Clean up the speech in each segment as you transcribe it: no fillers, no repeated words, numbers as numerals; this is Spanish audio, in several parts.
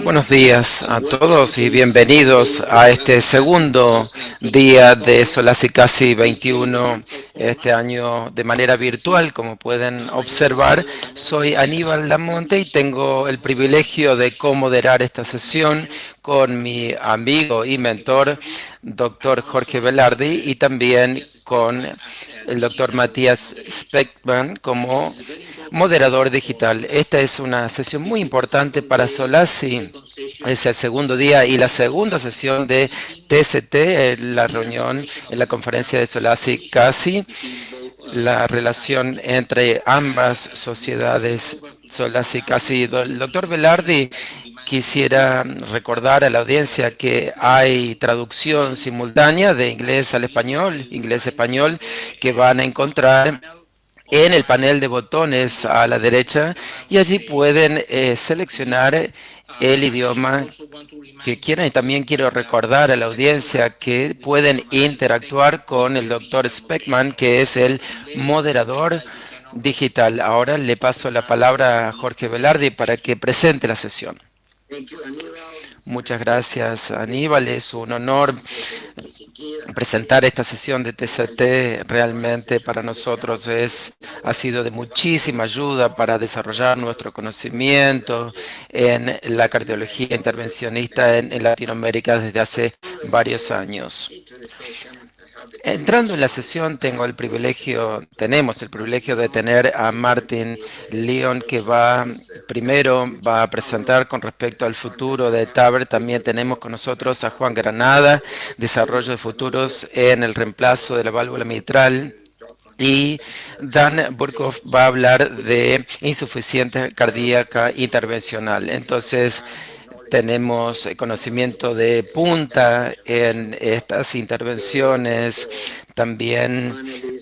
Buenos días a todos y bienvenidos a este segundo día de Solasi Casi 21, este año de manera virtual, como pueden observar. Soy Aníbal Lamonte y tengo el privilegio de comoderar esta sesión con mi amigo y mentor, doctor Jorge Velardi, y también con el doctor Matías Speckman como moderador digital. Esta es una sesión muy importante para Solasi. Es el segundo día y la segunda sesión de TCT, la reunión en la conferencia de Solasi casi la relación entre ambas sociedades. Solasi casi. El doctor Velardi quisiera recordar a la audiencia que hay traducción simultánea de inglés-español, que van a encontrar en el panel de botones a la derecha y allí pueden seleccionar el idioma que quieran. Y también quiero recordar a la audiencia que pueden interactuar con el doctor Speckman, que es el moderador digital. Ahora le paso la palabra a Jorge Velardi para que presente la sesión. Muchas gracias, Aníbal. Es un honor presentar esta sesión de TCT. Realmente para nosotros ha sido de muchísima ayuda para desarrollar nuestro conocimiento en la cardiología intervencionista en Latinoamérica desde hace varios años. Entrando en la sesión, tenemos el privilegio de tener a Martin Leon, que primero va a presentar con respecto al futuro de TAVR. También tenemos con nosotros a Juan Granada, desarrollo de futuros en el reemplazo de la válvula mitral. Y Dan Burkhoff va a hablar de insuficiencia cardíaca intervencional. Entonces, tenemos conocimiento de punta en estas intervenciones. También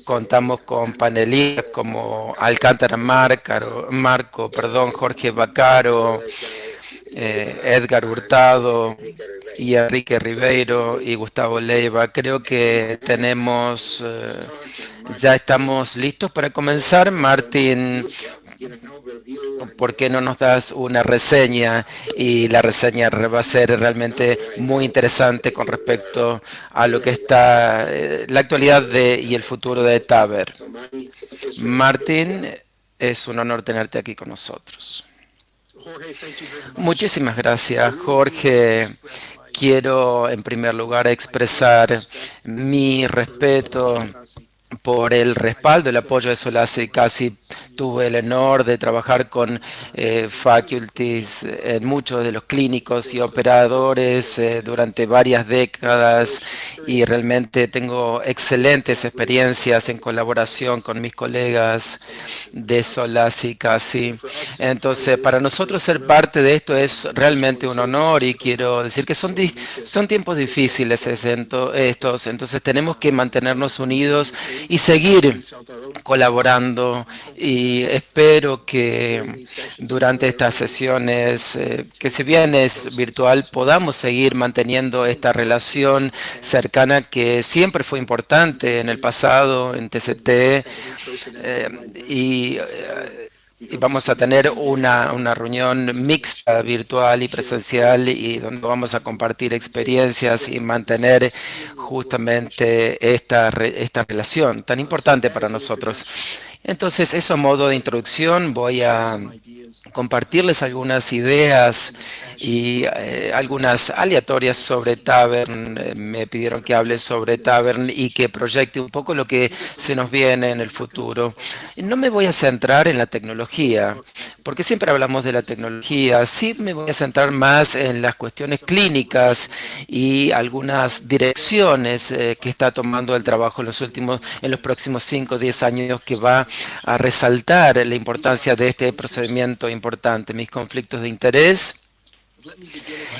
contamos con panelistas como Alcántara Jorge Bacaro, Edgar Hurtado y Enrique Ribeiro y Gustavo Leiva. Creo que ya estamos listos para comenzar. Martín, ¿por qué no nos das una reseña? Y la reseña va a ser realmente muy interesante con respecto a lo que está la actualidad y el futuro de TAVR. Martín, es un honor tenerte aquí con nosotros. Muchísimas gracias, Jorge. Quiero en primer lugar expresar mi respeto por el respaldo, el apoyo de Solasi. Casi tuve el honor de trabajar con faculties en muchos de los clínicos y operadores durante varias décadas, y realmente tengo excelentes experiencias en colaboración con mis colegas de Solasi casi. Entonces, para nosotros ser parte de esto es realmente un honor, y quiero decir que son tiempos difíciles estos, entonces tenemos que mantenernos unidos y seguir colaborando, y espero que durante estas sesiones, que si bien es virtual, podamos seguir manteniendo esta relación cercana que siempre fue importante en el pasado en TCT, y vamos a tener una reunión mixta, virtual y presencial, y donde vamos a compartir experiencias y mantener justamente esta relación tan importante para nosotros. Entonces, eso a modo de introducción, voy a compartirles algunas ideas y algunas aleatorias sobre Tavern. Me pidieron que hable sobre Tavern y que proyecte un poco lo que se nos viene en el futuro. No me voy a centrar en la tecnología, porque siempre hablamos de la tecnología. Sí, me voy a centrar más en las cuestiones clínicas y algunas direcciones que está tomando el trabajo en los próximos 5 o 10 años, que va a resaltar la importancia de este procedimiento importante. Mis conflictos de interés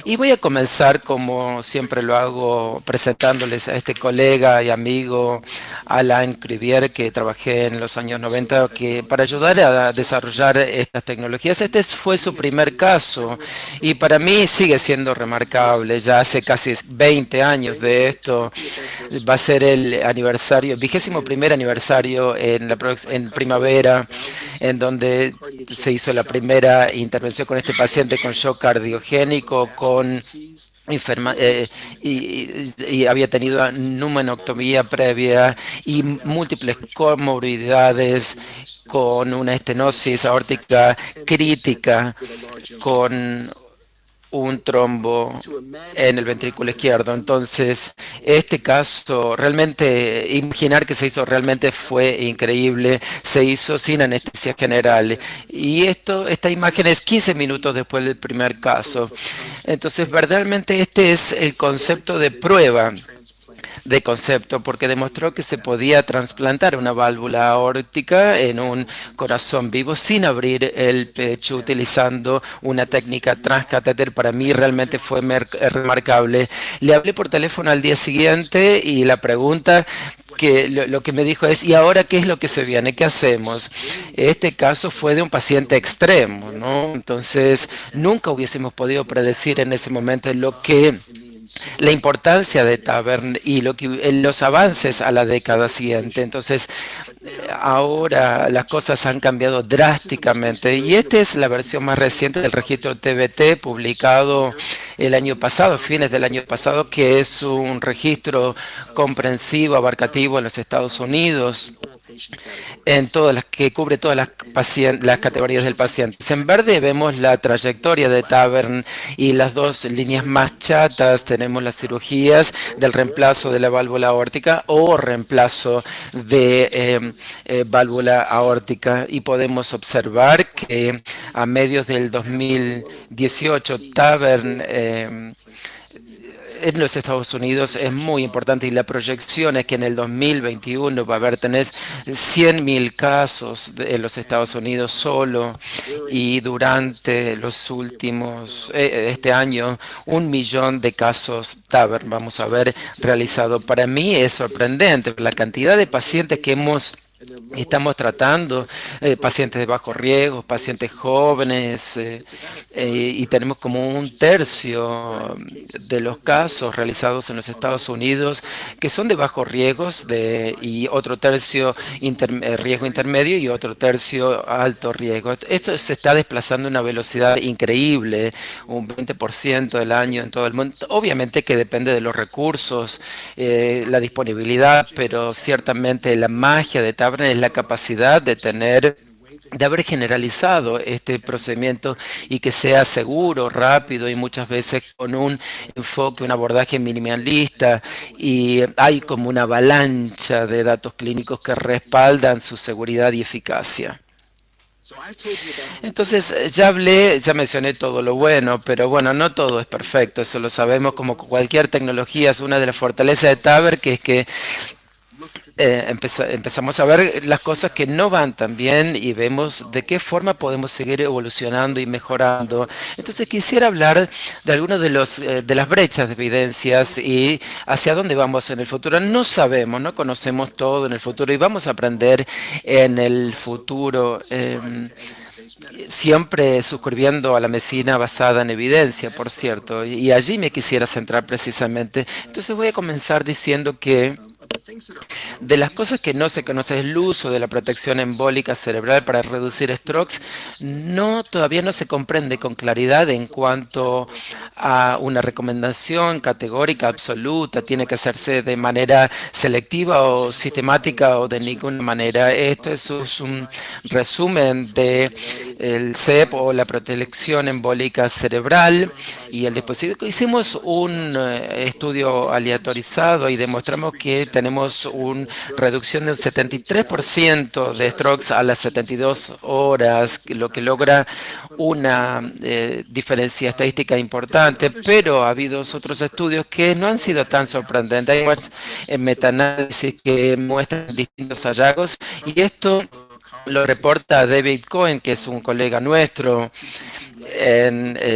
Y voy a comenzar como siempre lo hago, presentándoles a este colega y amigo Alain Crivier, que trabajé en los años 90 que, para ayudar a desarrollar estas tecnologías. Este fue su primer caso y para mí sigue siendo remarcable. Ya hace casi 20 años de esto. Va a ser el aniversario, 21º aniversario en primavera, en donde se hizo la primera intervención con este paciente con shock cardiogénico, con y había tenido pneumonectomía previa y múltiples comorbilidades, con una estenosis aórtica crítica, con un trombo en el ventrículo izquierdo. Entonces, este caso, realmente, imaginar que se hizo realmente fue increíble. Se hizo sin anestesia general. Y esta imagen es 15 minutos después del primer caso. Entonces, verdaderamente este es el concepto de prueba de concepto, porque demostró que se podía trasplantar una válvula aórtica en un corazón vivo sin abrir el pecho, utilizando una técnica transcatéter. Para mí realmente fue remarcable. Le hablé por teléfono al día siguiente y la pregunta que lo que me dijo es: ¿y ahora qué es lo que se viene? ¿Qué hacemos? Este caso fue de un paciente extremo, ¿no? Entonces, nunca hubiésemos podido predecir en ese momento la importancia de Tavern y los avances a la década siguiente. Entonces, ahora las cosas han cambiado drásticamente y esta es la versión más reciente del registro TBT publicado el año pasado, fines del año pasado, que es un registro comprensivo, abarcativo en los Estados Unidos, que cubre todas las categorías del paciente. En verde vemos la trayectoria de Tavern y las dos líneas más chatas tenemos las cirugías del reemplazo de la válvula aórtica o reemplazo de válvula aórtica, y podemos observar que a medios del 2018 Tavern en los Estados Unidos es muy importante, y la proyección es que en el 2021 va a haber 100.000 casos en los Estados Unidos solo, y durante los últimos, este año, 1 millón de casos TAVR vamos a ver realizado. Para mí es sorprendente la cantidad de pacientes que estamos tratando, pacientes de bajo riesgo, pacientes jóvenes, y tenemos como 1/3 de los casos realizados en los Estados Unidos que son de bajos riesgos, y otro tercio riesgo intermedio y otro tercio alto riesgo. Esto se está desplazando a una velocidad increíble, un 20% del año en todo el mundo. Obviamente que depende de los recursos, la disponibilidad, pero ciertamente la magia de Tabren es la capacidad de haber generalizado este procedimiento y que sea seguro, rápido y muchas veces con un enfoque, un abordaje minimalista, y hay como una avalancha de datos clínicos que respaldan su seguridad y eficacia. Entonces, ya mencioné todo lo bueno, pero bueno, no todo es perfecto, eso lo sabemos. Como cualquier tecnología, es una de las fortalezas de Taber, que es que empezamos a ver las cosas que no van tan bien y vemos de qué forma podemos seguir evolucionando y mejorando. Entonces quisiera hablar de algunos de las brechas de evidencias y hacia dónde vamos en el futuro. No sabemos, no conocemos todo en el futuro y vamos a aprender en el futuro. Siempre suscribiendo a la medicina basada en evidencia, por cierto, y allí me quisiera centrar precisamente. Entonces voy a comenzar diciendo que de las cosas que no se conoce es el uso de la protección embólica cerebral para reducir strokes. Todavía no se comprende con claridad en cuanto a una recomendación categórica absoluta. Tiene que hacerse de manera selectiva o sistemática o de ninguna manera. Esto es un resumen de el CEP o la protección embólica cerebral y el dispositivo. Hicimos un estudio aleatorizado y demostramos que tenemos una reducción de un 73% de strokes a las 72 horas, lo que logra una diferencia estadística importante, pero ha habido otros estudios que no han sido tan sorprendentes. Hay más metaanálisis que muestran distintos hallazgos, y esto lo reporta David Cohen, que es un colega nuestro.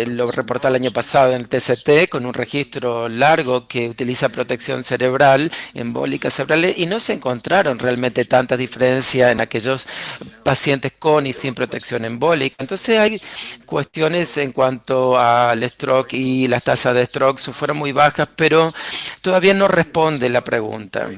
lo reportó el año pasado en el TCT con un registro largo que utiliza protección cerebral, embólica cerebral, y no se encontraron realmente tanta diferencia en aquellos pacientes con y sin protección embólica. Entonces hay cuestiones en cuanto al stroke y las tasas de stroke fueron muy bajas, pero todavía no responde la pregunta.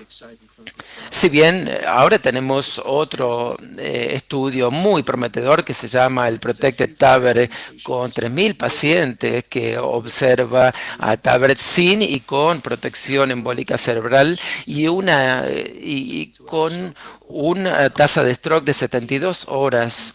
Si bien ahora tenemos otro estudio muy prometedor que se llama el Protected TAVR con 3.000 pacientes que observa a TAVR sin y con protección embólica cerebral y con una tasa de stroke de 72 horas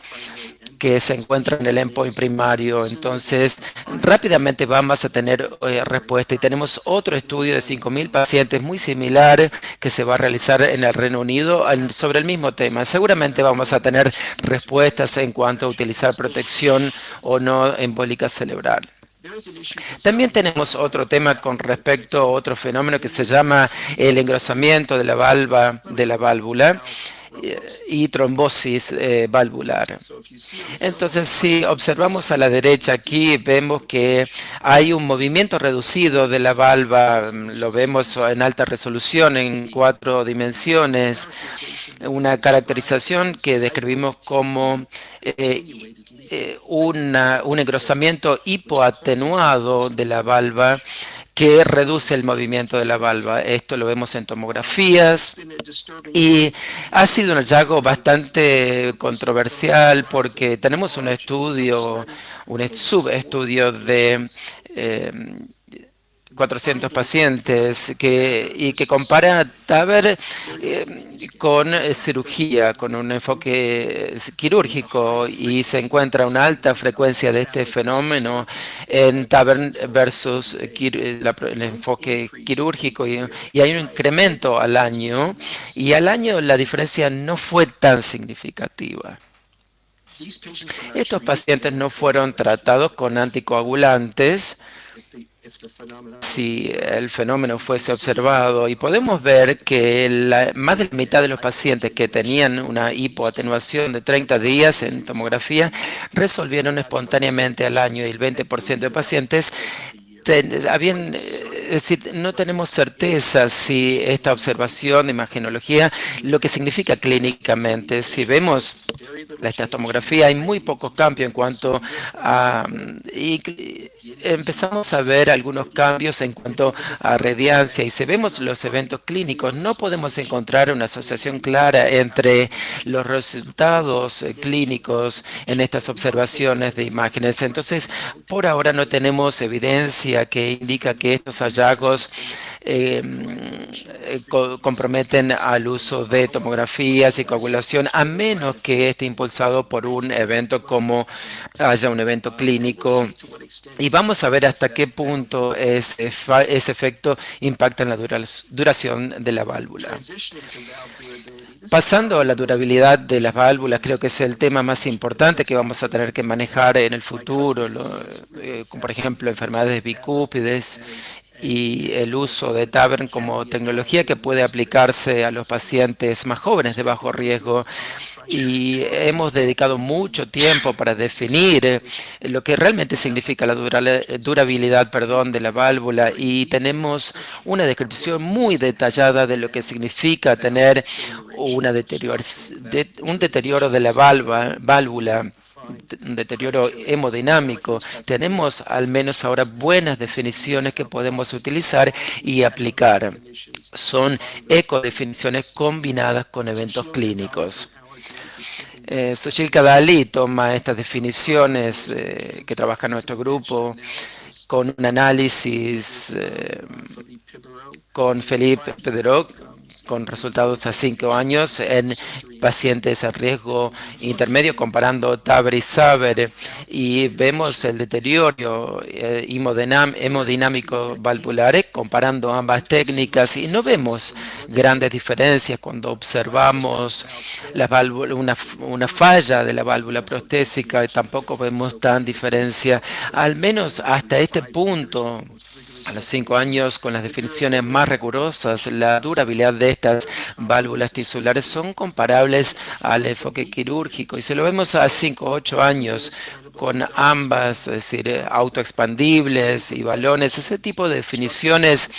que se encuentra en el endpoint primario. Entonces, rápidamente vamos a tener respuesta. Y tenemos otro estudio de 5.000 pacientes muy similar que se va a realizar en el Reino Unido sobre el mismo tema. Seguramente vamos a tener respuestas en cuanto a utilizar protección o no embólica cerebral. También tenemos otro tema con respecto a otro fenómeno que se llama el engrosamiento de la válvula y trombosis valvular. Entonces, si observamos a la derecha aquí, vemos que hay un movimiento reducido de la valva, lo vemos en alta resolución en 4 dimensiones, una caracterización que describimos como un engrosamiento hipoatenuado de la valva que reduce el movimiento de la valva. Esto lo vemos en tomografías y ha sido un hallazgo bastante controversial porque tenemos un estudio, un subestudio de 400 pacientes que compara TAVR con cirugía, con un enfoque quirúrgico, y se encuentra una alta frecuencia de este fenómeno en TAVR versus el enfoque quirúrgico, y hay un incremento al año, y al año la diferencia no fue tan significativa. Estos pacientes no fueron tratados con anticoagulantes si el fenómeno fuese observado, y podemos ver que más de la mitad de los pacientes que tenían una hipoatenuación de 30 días en tomografía resolvieron espontáneamente al año, y el 20% de pacientes es decir, no tenemos certeza si esta observación de imagenología, lo que significa clínicamente. Si vemos la tomografía, hay muy pocos cambios en cuanto a... Y empezamos a ver algunos cambios en cuanto a radiancia, y si vemos los eventos clínicos, no podemos encontrar una asociación clara entre los resultados clínicos en estas observaciones de imágenes. Entonces, por ahora no tenemos evidencia que indica que estos hallazgos comprometen al uso de tomografías y coagulación, a menos que esté impulsado por un evento como haya un evento clínico. Y vamos a ver hasta qué punto ese efecto impacta en la duración de la válvula. Pasando a la durabilidad de las válvulas, creo que es el tema más importante que vamos a tener que manejar en el futuro, como por ejemplo enfermedades bicúspides y el uso de TAVR como tecnología que puede aplicarse a los pacientes más jóvenes de bajo riesgo. Y hemos dedicado mucho tiempo para definir lo que realmente significa la durabilidad, de la válvula, y tenemos una descripción muy detallada de lo que significa tener un deterioro de la válvula, un deterioro hemodinámico. Tenemos al menos ahora buenas definiciones que podemos utilizar y aplicar. Son ecodefiniciones combinadas con eventos clínicos. Sushil Kadali toma estas definiciones que trabaja en nuestro grupo con un análisis con Philippe Pederot, con resultados a 5 años en pacientes a riesgo intermedio, comparando TAVR y SAVR, y vemos el deterioro hemodinámico valvular comparando ambas técnicas, y no vemos grandes diferencias cuando observamos una falla de la válvula prostésica, y tampoco vemos tan diferencia, al menos hasta este punto. A los 5 años, con las definiciones más rigurosas, la durabilidad de estas válvulas tisulares son comparables al enfoque quirúrgico. Y si lo vemos a 5 o 8 años, con ambas, es decir, autoexpandibles y balones, ese tipo de definiciones,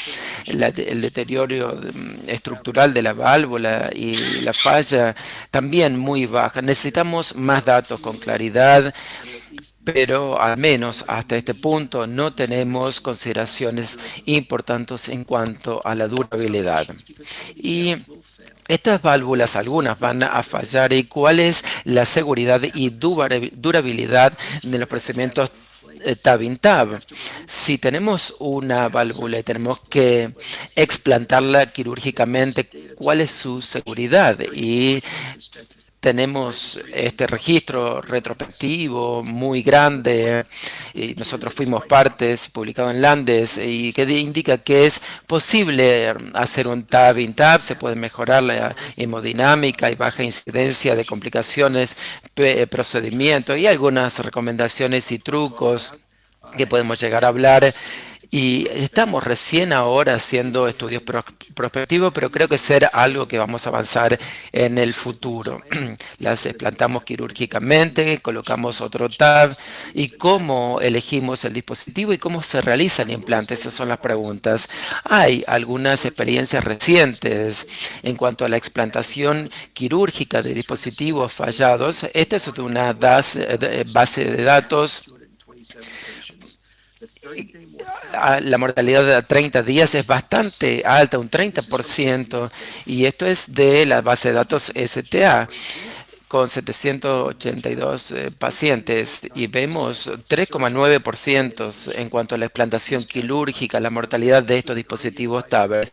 el deterioro estructural de la válvula y la falla también muy baja. Necesitamos más datos con claridad, pero al menos hasta este punto no tenemos consideraciones importantes en cuanto a la durabilidad. Y estas válvulas, algunas van a fallar. ¿Y cuál es la seguridad y durabilidad de los procedimientos TAV-IN-TAV? Si tenemos una válvula y tenemos que explantarla quirúrgicamente, ¿cuál es su seguridad? Y tenemos este registro retrospectivo muy grande y nosotros fuimos partes, publicado en Landes, y que indica que es posible hacer un TAV in TAV, se puede mejorar la hemodinámica y baja incidencia de complicaciones, procedimientos y algunas recomendaciones y trucos que podemos llegar a hablar. Y estamos recién ahora haciendo estudios prospectivos, pero creo que será algo que vamos a avanzar en el futuro. Las plantamos quirúrgicamente, colocamos otro TAB y cómo elegimos el dispositivo y cómo se realiza el implante. Esas son las preguntas. Hay algunas experiencias recientes en cuanto a la explantación quirúrgica de dispositivos fallados. Esta es una base de datos. La mortalidad de 30 días es bastante alta, un 30%, y esto es de la base de datos STA con 782 pacientes y vemos 3,9% en cuanto a la explantación quirúrgica, la mortalidad de estos dispositivos TAVR.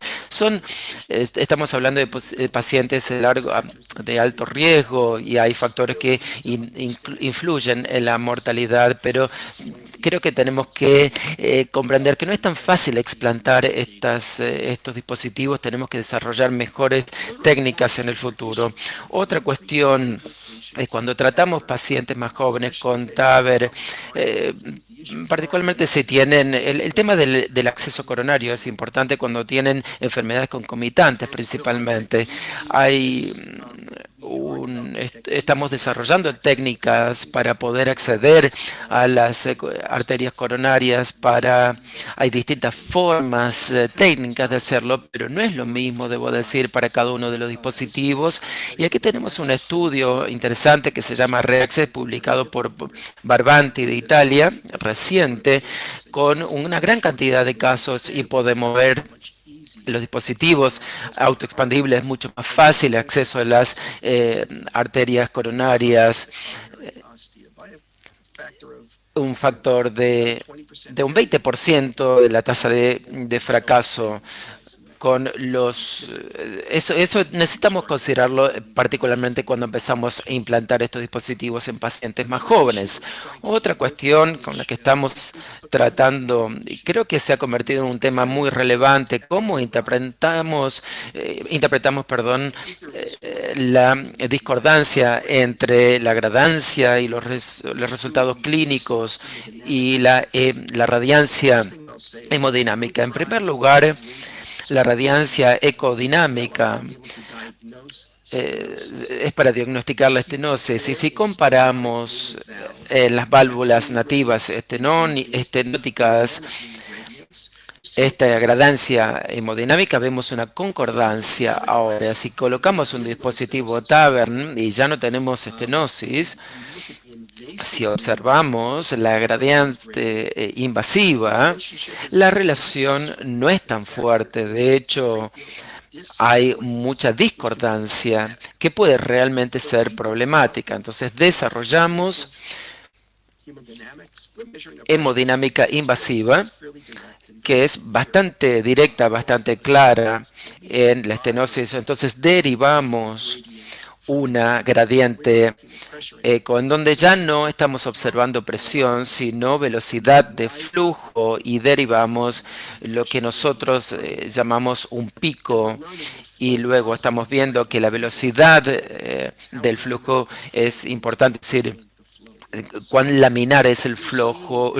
Estamos hablando de pacientes de alto riesgo y hay factores que influyen en la mortalidad, pero creo que tenemos que comprender que no es tan fácil explantar estos dispositivos, tenemos que desarrollar mejores técnicas en el futuro. Otra cuestión es cuando tratamos pacientes más jóvenes con TAVR, particularmente si tienen el tema del acceso coronario es importante cuando tienen enfermedades concomitantes principalmente. Hay estamos desarrollando técnicas para poder acceder a las arterias coronarias. Hay distintas formas técnicas de hacerlo, pero no es lo mismo, debo decir, para cada uno de los dispositivos. Y aquí tenemos un estudio interesante que se llama REACCESS, publicado por Barbanti de Italia, reciente, con una gran cantidad de casos y podemos ver los dispositivos autoexpandibles es mucho más fácil, el acceso a las arterias coronarias, un factor de un 20% de la tasa de fracaso con eso necesitamos considerarlo particularmente cuando empezamos a implantar estos dispositivos en pacientes más jóvenes. Otra cuestión con la que estamos tratando, y creo que se ha convertido en un tema muy relevante, cómo interpretamos, la discordancia entre la gradancia y los resultados clínicos y la radiancia hemodinámica. En primer lugar, la radiancia ecodinámica es para diagnosticar la estenosis. Y si comparamos las válvulas nativas estenóticas, esta gradancia hemodinámica, vemos una concordancia. Ahora, si colocamos un dispositivo TAVR y ya no tenemos estenosis, si observamos la gradiente invasiva, la relación no es tan fuerte. De hecho, hay mucha discordancia que puede realmente ser problemática. Entonces, desarrollamos hemodinámica invasiva, que es bastante directa, bastante clara en la estenosis. Entonces, derivamos una gradiente en donde ya no estamos observando presión, sino velocidad de flujo y derivamos lo que nosotros llamamos un pico. Y luego estamos viendo que la velocidad del flujo es importante, es decir, cuán laminar es el flujo,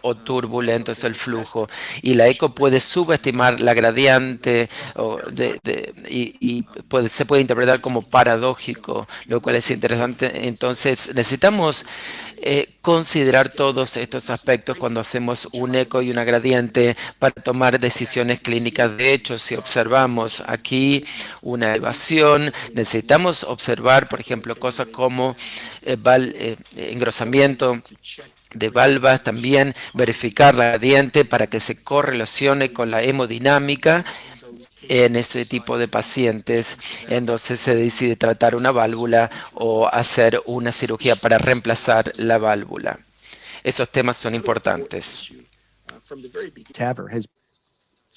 o turbulento es el flujo. Y la eco puede subestimar la gradiente y se puede interpretar como paradójico, lo cual es interesante. Entonces, necesitamos considerar todos estos aspectos cuando hacemos un eco y una gradiente para tomar decisiones clínicas. De hecho, si observamos aquí una elevación, necesitamos observar, por ejemplo, cosas como engrosamiento de valvas, también verificar la gradiente para que se correlacione con la hemodinámica en ese tipo de pacientes. Entonces se decide tratar una válvula o hacer una cirugía para reemplazar la válvula. Esos temas son importantes.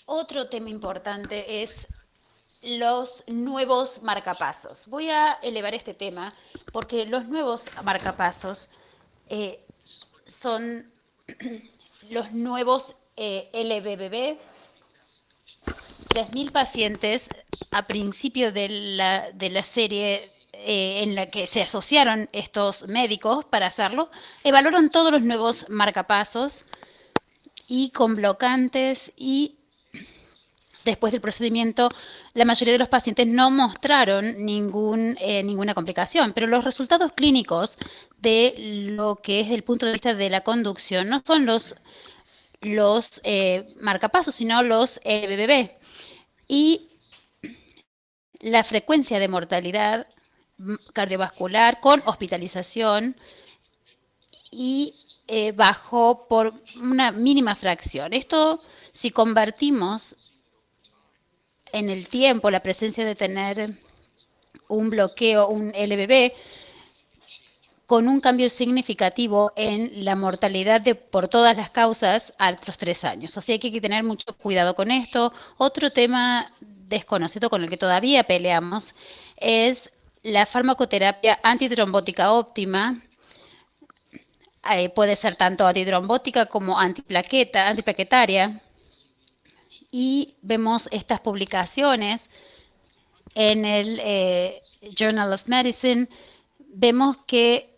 Otro tema importante es los nuevos marcapasos. Voy a elevar este tema porque los nuevos marcapasos son los nuevos LBBB. 3.000 pacientes a principio de la serie en la que se asociaron estos médicos para hacerlo, evaluaron todos los nuevos marcapasos y con blocantes, y después del procedimiento la mayoría de los pacientes no mostraron ninguna complicación, pero los resultados clínicos de lo que es el punto de vista de la conducción no son los marcapasos, sino los LBB. Y la frecuencia de mortalidad cardiovascular con hospitalización y bajó por una mínima fracción. Esto, si convertimos en el tiempo la presencia de tener un bloqueo, un LBB, con un cambio significativo en la mortalidad por todas las causas a los 3 años. Así que hay que tener mucho cuidado con esto. Otro tema desconocido con el que todavía peleamos es la farmacoterapia antitrombótica óptima. Puede ser tanto antitrombótica como antiplaquetaria. Y vemos estas publicaciones en el Journal of Medicine. Vemos que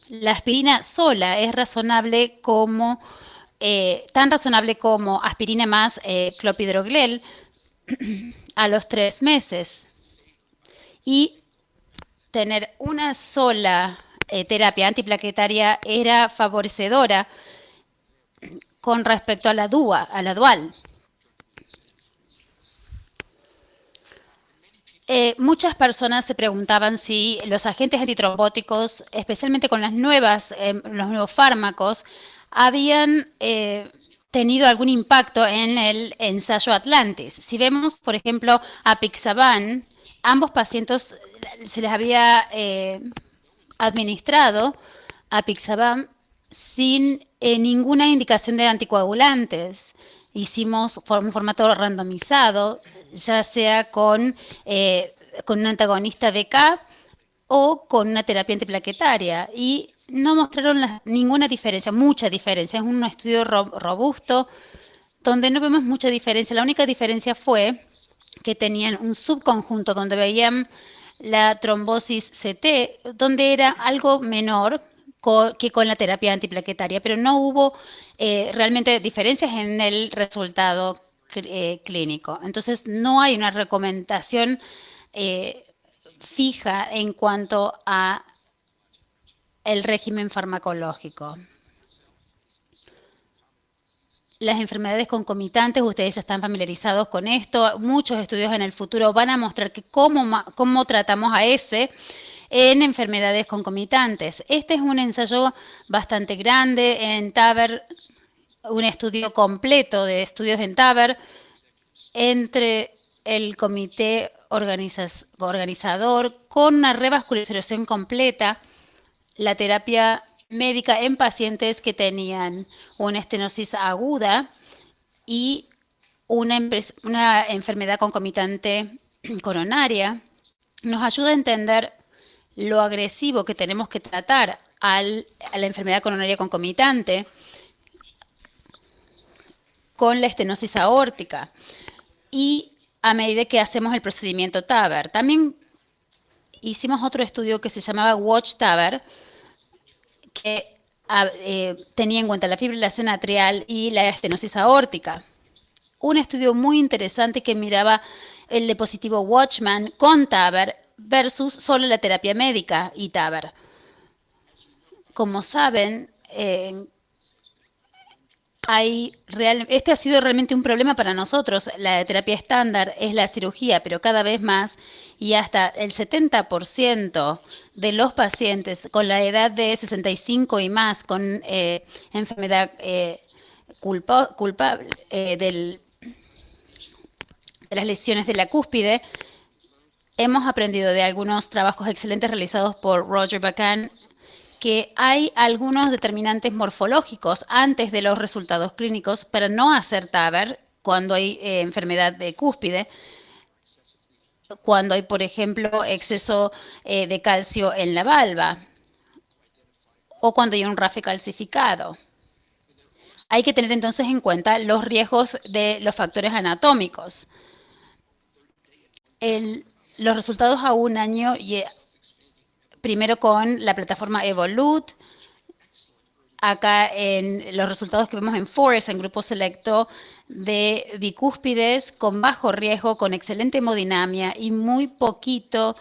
la aspirina sola es razonable como, tan razonable como aspirina más clopidogrel a los 3 meses. Y tener una sola terapia antiplaquetaria era favorecedora con respecto a la dual. Muchas personas se preguntaban si los agentes antitrombóticos, especialmente con los nuevos fármacos, habían tenido algún impacto en el ensayo Atlantis. Si vemos, por ejemplo, apixaban, ambos pacientes se les había administrado apixaban sin ninguna indicación de anticoagulantes. Hicimos un formato randomizado, ya sea con un antagonista BK o con una terapia antiplaquetaria, y no mostraron ninguna diferencia, mucha diferencia. Es un estudio robusto donde no vemos mucha diferencia. La única diferencia fue que tenían un subconjunto donde veían la trombosis CT, donde era algo menor que con la terapia antiplaquetaria, pero no hubo realmente diferencias en el resultado clínico. Entonces, no hay una recomendación fija en cuanto a el régimen farmacológico. Las enfermedades concomitantes, ustedes ya están familiarizados con esto. Muchos estudios en el futuro van a mostrar que cómo tratamos a ese en enfermedades concomitantes. Este es un ensayo bastante grande en TAVR, un estudio completo de estudios en TAVR entre el comité organizador con una revascularización completa, la terapia médica en pacientes que tenían una estenosis aguda y una enfermedad concomitante coronaria. Nos ayuda a entender lo agresivo que tenemos que tratar a la enfermedad coronaria concomitante con la estenosis aórtica y a medida que hacemos el procedimiento TAVR. También hicimos otro estudio que se llamaba Watch TAVR, que tenía en cuenta la fibrilación atrial y la estenosis aórtica. Un estudio muy interesante que miraba el dispositivo Watchman con TAVR versus solo la terapia médica y TAVR. como saben, este ha sido realmente un problema para nosotros. La terapia estándar es la cirugía, pero cada vez más y hasta el 70% de los pacientes con la edad de 65 y más con enfermedad culpable de las lesiones de la cúspide. Hemos aprendido de algunos trabajos excelentes realizados por Roger Bacon que hay algunos determinantes morfológicos antes de los resultados clínicos para no hacer TAVR cuando hay enfermedad de cúspide, cuando hay, por ejemplo, exceso de calcio en la valva o cuando hay un RAFE calcificado. Hay que tener entonces en cuenta los riesgos de los factores anatómicos. Los resultados a un año, primero con la plataforma Evolut. Acá en los resultados que vemos en FOREST, en grupo selecto de bicúspides con bajo riesgo, con excelente hemodinamia y muy poquito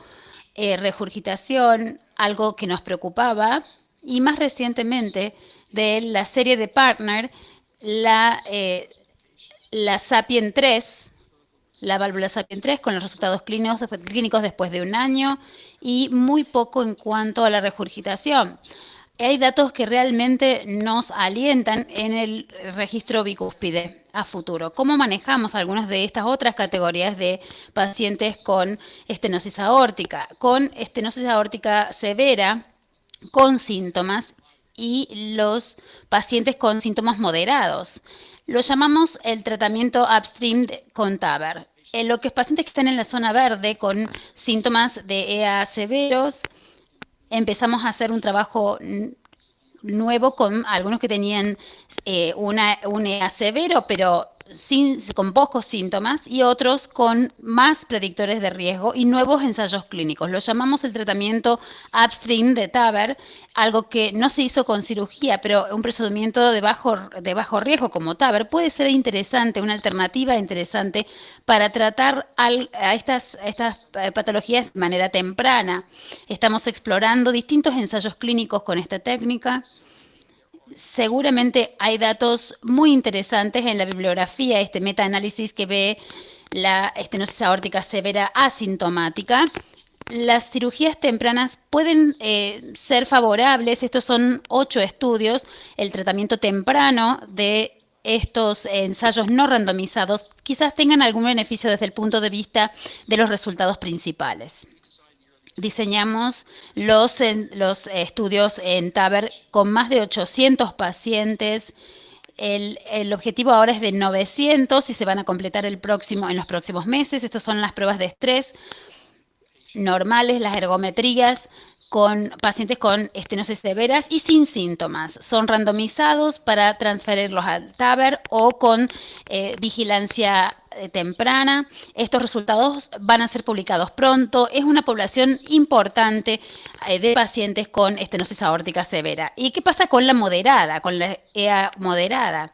regurgitación, algo que nos preocupaba. Y más recientemente, de la serie de Partner, la SAPIEN 3, la válvula SAPIEN 3 con los resultados clínicos después de un año y muy poco en cuanto a la regurgitación. Hay datos que realmente nos alientan en el registro bicúspide a futuro. ¿Cómo manejamos algunas de estas otras categorías de pacientes con estenosis aórtica? Con estenosis aórtica severa, con síntomas y los pacientes con síntomas moderados. Lo llamamos el tratamiento upstream con TAVR. En lo que es pacientes que están en la zona verde con síntomas de EA severos, empezamos a hacer un trabajo nuevo con algunos que tenían un EA severo, pero con pocos síntomas, y otros con más predictores de riesgo y nuevos ensayos clínicos. Lo llamamos el tratamiento upstream de TAVR, algo que no se hizo con cirugía, pero un procedimiento de bajo riesgo como TAVR puede ser interesante, una alternativa interesante para tratar a estas patologías de manera temprana. Estamos explorando distintos ensayos clínicos con esta técnica. Seguramente hay datos muy interesantes en la bibliografía, este metaanálisis que ve la estenosis aórtica severa asintomática. Las cirugías tempranas pueden ser favorables. Estos son 8 estudios. El tratamiento temprano de estos ensayos no randomizados quizás tengan algún beneficio desde el punto de vista de los resultados principales. Diseñamos los estudios en TAVR con más de 800 pacientes. El objetivo ahora es de 900 y se van a completar en los próximos meses. Estas son las pruebas de estrés normales, las ergometrías con pacientes con estenosis severas y sin síntomas. Son randomizados para transferirlos al TAVR o con vigilancia temprana. Estos resultados van a ser publicados pronto. Es una población importante de pacientes con estenosis aórtica severa. ¿Y qué pasa con la moderada, con la EA moderada?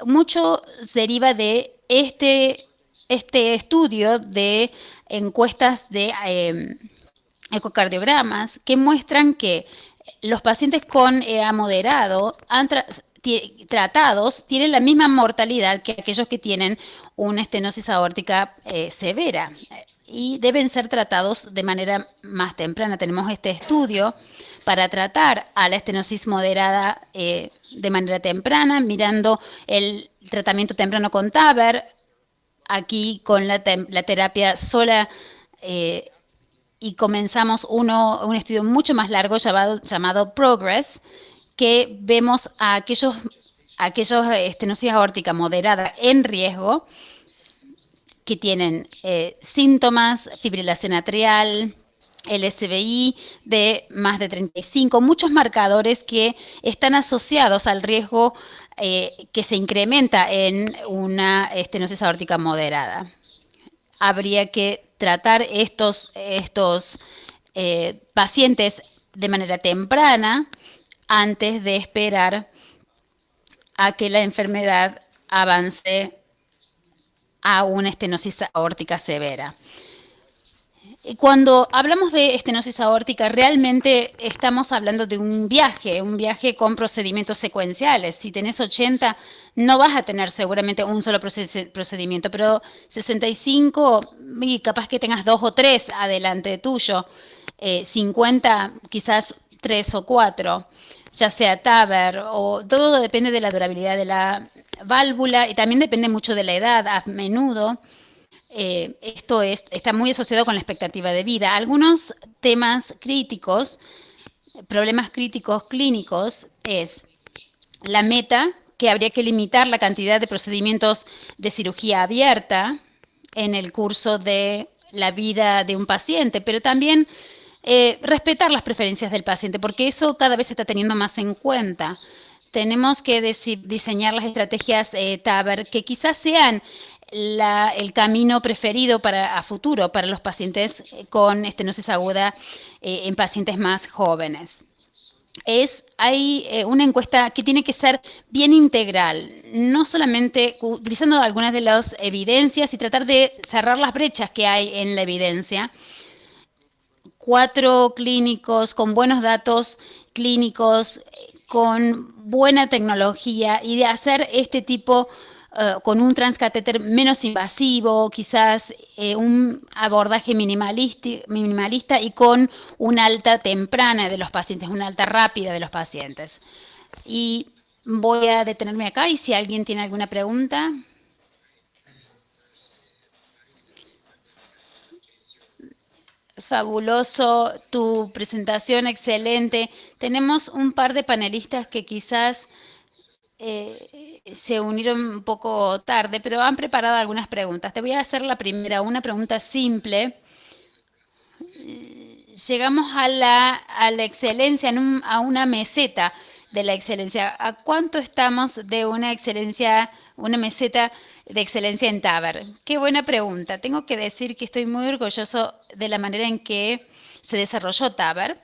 Mucho deriva de este estudio de encuestas de ecocardiogramas que muestran que los pacientes con EA moderado tratados tienen la misma mortalidad que aquellos que tienen una estenosis aórtica severa y deben ser tratados de manera más temprana. Tenemos este estudio para tratar a la estenosis moderada de manera temprana, mirando el tratamiento temprano con TAVR, aquí con la terapia sola, y comenzamos un estudio mucho más largo llamado Progress, que vemos a aquellos estenosis aórtica moderada en riesgo que tienen síntomas, fibrilación atrial, el SBI de más de 35, muchos marcadores que están asociados al riesgo que se incrementa en una estenosis aórtica moderada. Habría que tratar estos pacientes de manera temprana antes de esperar a que la enfermedad avance a una estenosis aórtica severa. Cuando hablamos de estenosis aórtica, realmente estamos hablando de un viaje con procedimientos secuenciales. Si tenés 80, no vas a tener seguramente un solo procedimiento, pero 65, y capaz que tengas 2 o 3 adelante tuyo. 50, quizás 3 o 4, ya sea TAVR, o todo depende de la durabilidad de la válvula y también depende mucho de la edad. A menudo está muy asociado con la expectativa de vida. Algunos temas críticos, problemas críticos clínicos, es la meta, que habría que limitar la cantidad de procedimientos de cirugía abierta en el curso de la vida de un paciente, pero también respetar las preferencias del paciente, porque eso cada vez se está teniendo más en cuenta. Tenemos que diseñar las estrategias TAVR que quizás sean el camino preferido a futuro para los pacientes con estenosis aguda en pacientes más jóvenes. Hay una encuesta que tiene que ser bien integral, no solamente utilizando algunas de las evidencias y tratar de cerrar las brechas que hay en la evidencia. 4 clínicos con buenos datos clínicos, con buena tecnología y de hacer este tipo con un transcatéter menos invasivo, quizás un abordaje minimalista y con una alta temprana de los pacientes, una alta rápida de los pacientes. Y voy a detenerme acá y si alguien tiene alguna pregunta. Fabuloso, tu presentación excelente. Tenemos un par de panelistas que quizás se unieron un poco tarde, pero han preparado algunas preguntas. Te voy a hacer la primera, una pregunta simple. Llegamos a la excelencia, a una meseta de la excelencia. ¿A cuánto estamos de una excelencia, una meseta de excelencia en TAVR? Qué buena pregunta. Tengo que decir que estoy muy orgulloso de la manera en que se desarrolló TAVR,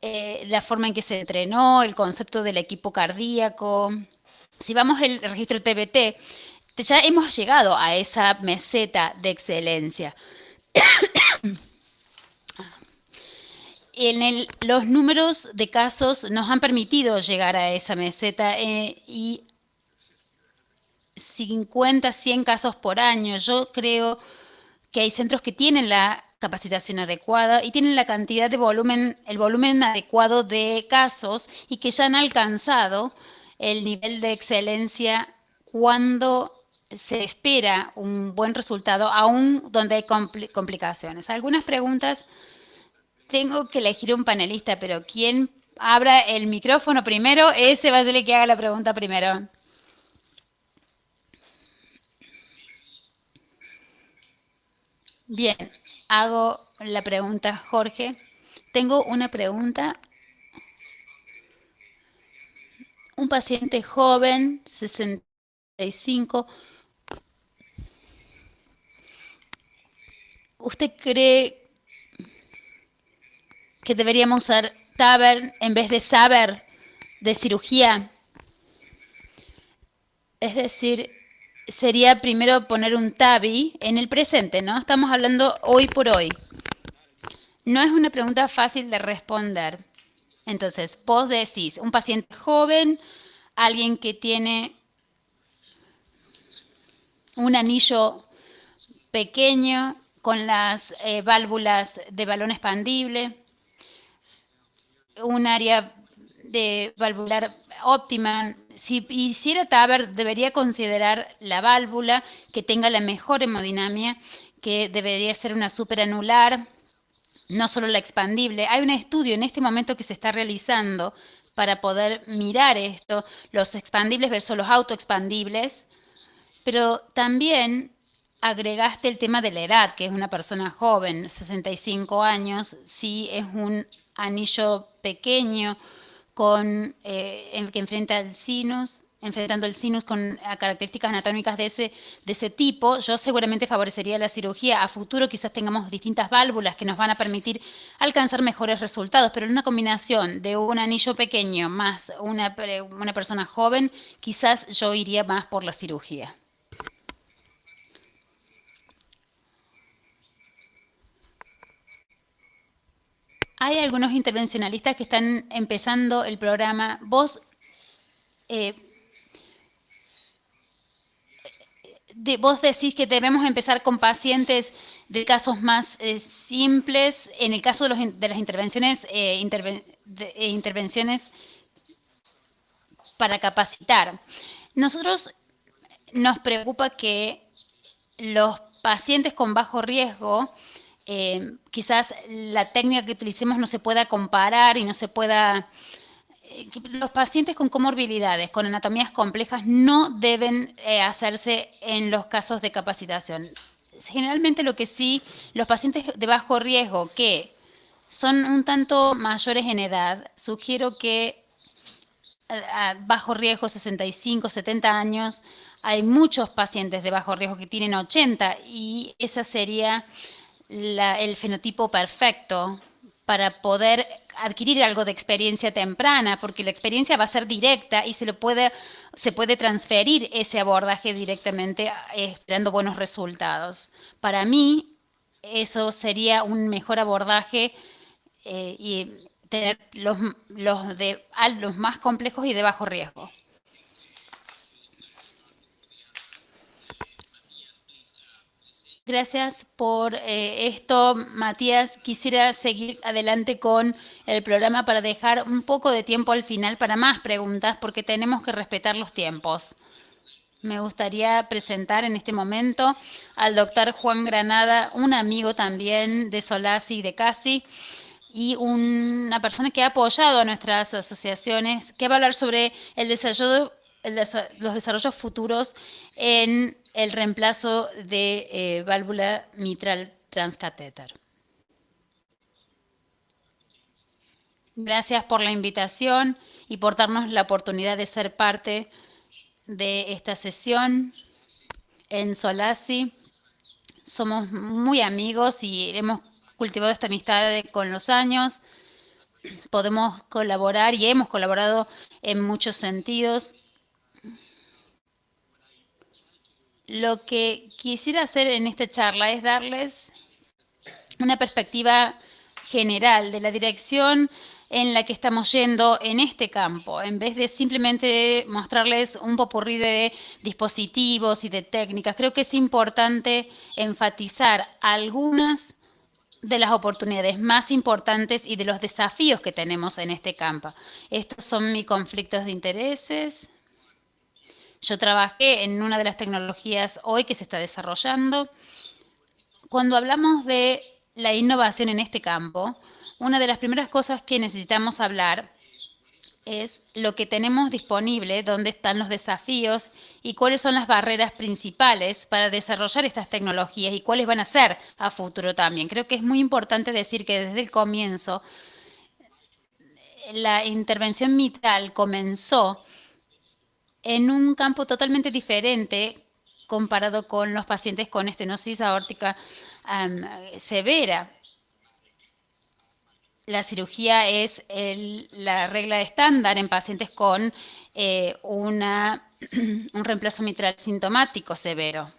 la forma en que se entrenó, el concepto del equipo cardíaco. Si vamos al registro TBT, ya hemos llegado a esa meseta de excelencia. Los números de casos nos han permitido llegar a esa meseta y 50, 100 casos por año. Yo creo que hay centros que tienen la capacitación adecuada y tienen la cantidad de volumen, el volumen adecuado de casos y que ya han alcanzado el nivel de excelencia cuando se espera un buen resultado, aún donde hay complicaciones. Algunas preguntas. Tengo que elegir un panelista, pero quien abra el micrófono primero, ese va a ser el que haga la pregunta primero. Bien, hago la pregunta, Jorge. Tengo una pregunta. Un paciente joven, 65. ¿Usted cree que deberíamos usar TAVR en vez de SAVR de cirugía? Es decir, sería primero poner un TAVI en el presente, ¿no? Estamos hablando hoy por hoy. No es una pregunta fácil de responder. Entonces, vos decís, un paciente joven, alguien que tiene un anillo pequeño con las válvulas de balón expandible, un área de valvular óptima. Si hiciera TAVR, debería considerar la válvula que tenga la mejor hemodinamia, que debería ser una superanular, no solo la expandible. Hay un estudio en este momento que se está realizando para poder mirar esto, los expandibles versus los autoexpandibles, pero también agregaste el tema de la edad, que es una persona joven, 65 años, si es un anillo pequeño que enfrenta el sinus, enfrentando el sinus con características anatómicas de ese tipo, yo seguramente favorecería la cirugía. A futuro quizás tengamos distintas válvulas que nos van a permitir alcanzar mejores resultados, pero en una combinación de un anillo pequeño más una persona joven, quizás yo iría más por la cirugía. Hay algunos intervencionalistas que están empezando el programa. Eh, vos decís que debemos empezar con pacientes de casos más simples. En el caso de las intervenciones, intervenciones para capacitar. Nosotros nos preocupa que los pacientes con bajo riesgo, quizás la técnica que utilicemos no se pueda comparar y no se pueda... Los pacientes con comorbilidades, con anatomías complejas, no deben hacerse en los casos de capacitación. Generalmente lo que sí, los pacientes de bajo riesgo que son un tanto mayores en edad, sugiero que a bajo riesgo 65, 70 años, hay muchos pacientes de bajo riesgo que tienen 80 y ese sería el fenotipo perfecto para poder adquirir algo de experiencia temprana, porque la experiencia va a ser directa y se puede transferir ese abordaje directamente esperando buenos resultados. Para mí, eso sería un mejor abordaje y tener los más complejos y de bajo riesgo. Gracias por esto, Matías. Quisiera seguir adelante con el programa para dejar un poco de tiempo al final para más preguntas, porque tenemos que respetar los tiempos. Me gustaría presentar en este momento al doctor Juan Granada, un amigo también de Solasi y de CASI, y una persona que ha apoyado a nuestras asociaciones, que va a hablar sobre los desarrollos futuros en el reemplazo de válvula mitral transcatéter. Gracias por la invitación y por darnos la oportunidad de ser parte de esta sesión en Solasi. Somos muy amigos y hemos cultivado esta amistad con los años. Podemos colaborar y hemos colaborado en muchos sentidos. Lo que quisiera hacer en esta charla es darles una perspectiva general de la dirección en la que estamos yendo en este campo, en vez de simplemente mostrarles un popurrí de dispositivos y de técnicas. Creo que es importante enfatizar algunas de las oportunidades más importantes y de los desafíos que tenemos en este campo. Estos son mis conflictos de intereses. Yo trabajé en una de las tecnologías hoy que se está desarrollando. Cuando hablamos de la innovación en este campo, una de las primeras cosas que necesitamos hablar es lo que tenemos disponible, dónde están los desafíos y cuáles son las barreras principales para desarrollar estas tecnologías y cuáles van a ser a futuro también. Creo que es muy importante decir que desde el comienzo la intervención mitral comenzó en un campo totalmente diferente comparado con los pacientes con estenosis aórtica severa. La cirugía es la regla estándar en pacientes con un reemplazo mitral sintomático severo.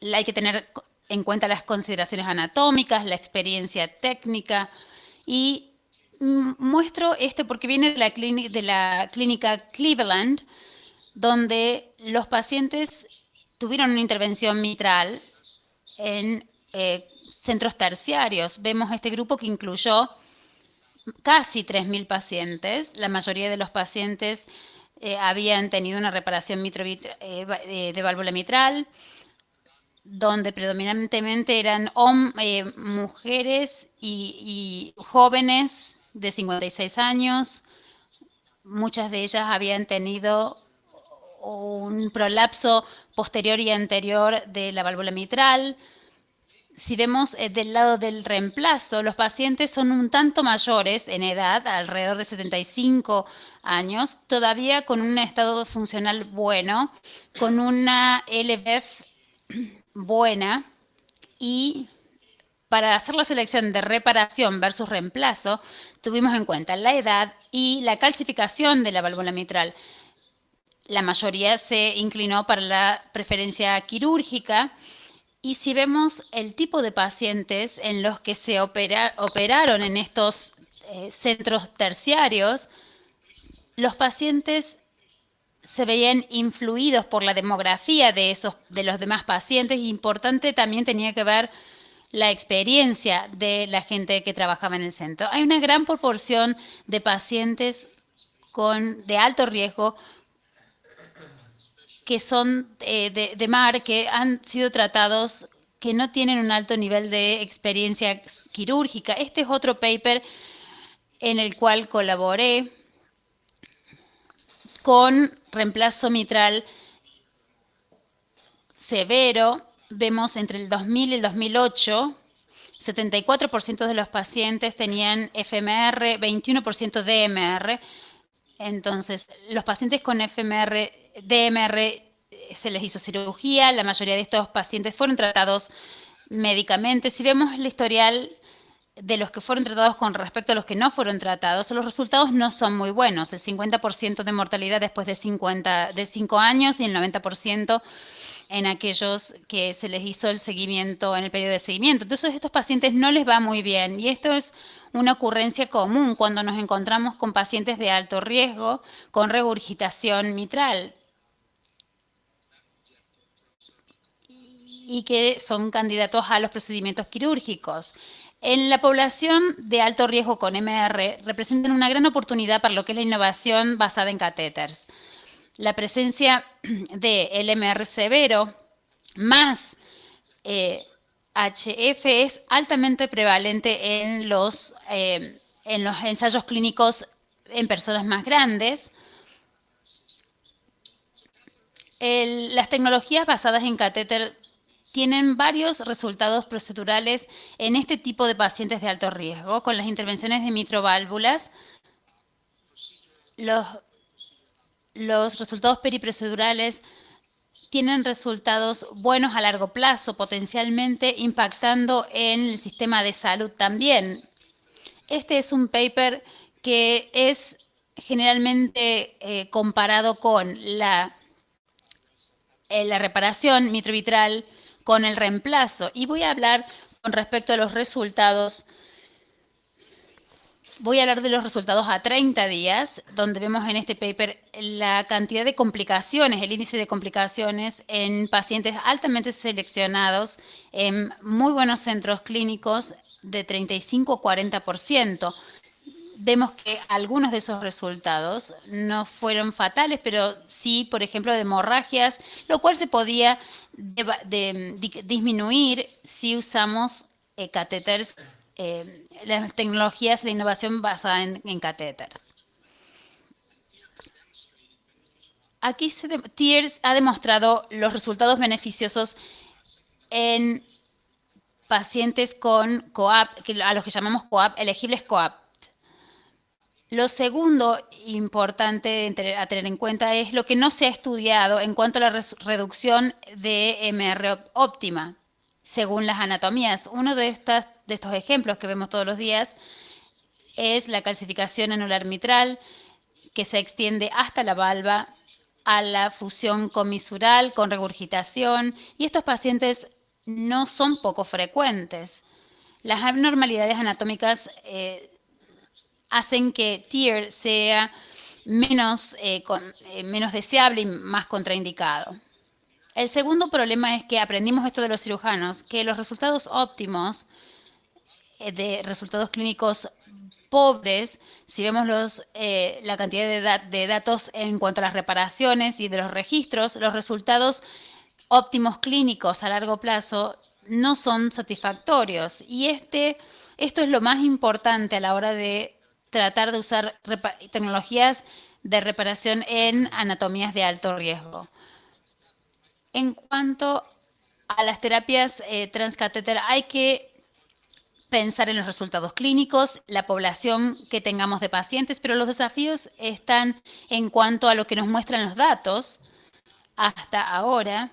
Hay que tener en cuenta las consideraciones anatómicas, la experiencia técnica y muestro porque viene de la clínica Cleveland, donde los pacientes tuvieron una intervención mitral en centros terciarios. Vemos este grupo que incluyó casi 3.000 pacientes. La mayoría de los pacientes habían tenido una reparación de válvula mitral, donde predominantemente eran mujeres y jóvenes de 56 años. Muchas de ellas habían tenido un prolapso posterior y anterior de la válvula mitral. Si vemos del lado del reemplazo, los pacientes son un tanto mayores en edad, alrededor de 75 años, todavía con un estado funcional bueno, con una LVEF buena, y para hacer la selección de reparación versus reemplazo, tuvimos en cuenta la edad y la calcificación de la válvula mitral. La mayoría se inclinó para la preferencia quirúrgica Y si vemos el tipo de pacientes en los que se operaron en estos centros terciarios, los pacientes se veían influidos por la demografía de los demás pacientes. Importante también tenía que ver la experiencia de la gente que trabajaba en el centro. Hay una gran proporción de pacientes de alto riesgo que son de MAR, que han sido tratados, que no tienen un alto nivel de experiencia quirúrgica. Este es otro paper en el cual colaboré con reemplazo mitral severo. Vemos entre el 2000 y el 2008, 74% de los pacientes tenían FMR, 21% DMR. Entonces, los pacientes con FMR, DMR, se les hizo cirugía. La mayoría de estos pacientes fueron tratados médicamente. Si vemos el historial de los que fueron tratados con respecto a los que no fueron tratados, los resultados no son muy buenos. El 50% de mortalidad después de 5 años y el 90% en aquellos que se les hizo el seguimiento en el periodo de seguimiento. Entonces, a estos pacientes no les va muy bien, y esto es una ocurrencia común cuando nos encontramos con pacientes de alto riesgo con regurgitación mitral y que son candidatos a los procedimientos quirúrgicos. En la población de alto riesgo con MR representan una gran oportunidad para lo que es la innovación basada en catéteres. La presencia de LMR severo más HF es altamente prevalente en los ensayos clínicos en personas más grandes. Las tecnologías basadas en catéter tienen varios resultados procedurales en este tipo de pacientes de alto riesgo. Con las intervenciones de mitroválvulas, los resultados periprocedurales tienen resultados buenos a largo plazo, potencialmente impactando en el sistema de salud también. Este es un paper que es generalmente comparado con la reparación mitrovitral con el reemplazo. Y voy a hablar con respecto a los resultados. Voy a hablar de los resultados a 30 días, donde vemos en este paper la cantidad de complicaciones, el índice de complicaciones en pacientes altamente seleccionados en muy buenos centros clínicos de 35 a 40%. Vemos que algunos de esos resultados no fueron fatales, pero sí, por ejemplo, de hemorragias, lo cual se podía disminuir si usamos catéteres, las tecnologías, la innovación basada en catéteres. Aquí TEARS ha demostrado los resultados beneficiosos en pacientes con COAP, a los que llamamos COAP, elegibles COAP. Lo segundo importante a tener en cuenta es lo que no se ha estudiado en cuanto a la reducción de MR óptima, según las anatomías. Uno de estos ejemplos que vemos todos los días es la calcificación anular mitral, que se extiende hasta la valva, a la fusión comisural con regurgitación, y estos pacientes no son poco frecuentes. Las abnormalidades anatómicas hacen que TEAR sea menos deseable y más contraindicado. El segundo problema es que aprendimos esto de los cirujanos, que los resultados óptimos de resultados clínicos pobres, si vemos la cantidad de datos en cuanto a las reparaciones y de los registros, los resultados óptimos clínicos a largo plazo no son satisfactorios. Y esto es lo más importante a la hora de tratar de usar tecnologías de reparación en anatomías de alto riesgo. En cuanto a las terapias transcatéter, hay que pensar en los resultados clínicos, la población que tengamos de pacientes, pero los desafíos están en cuanto a lo que nos muestran los datos. Hasta ahora,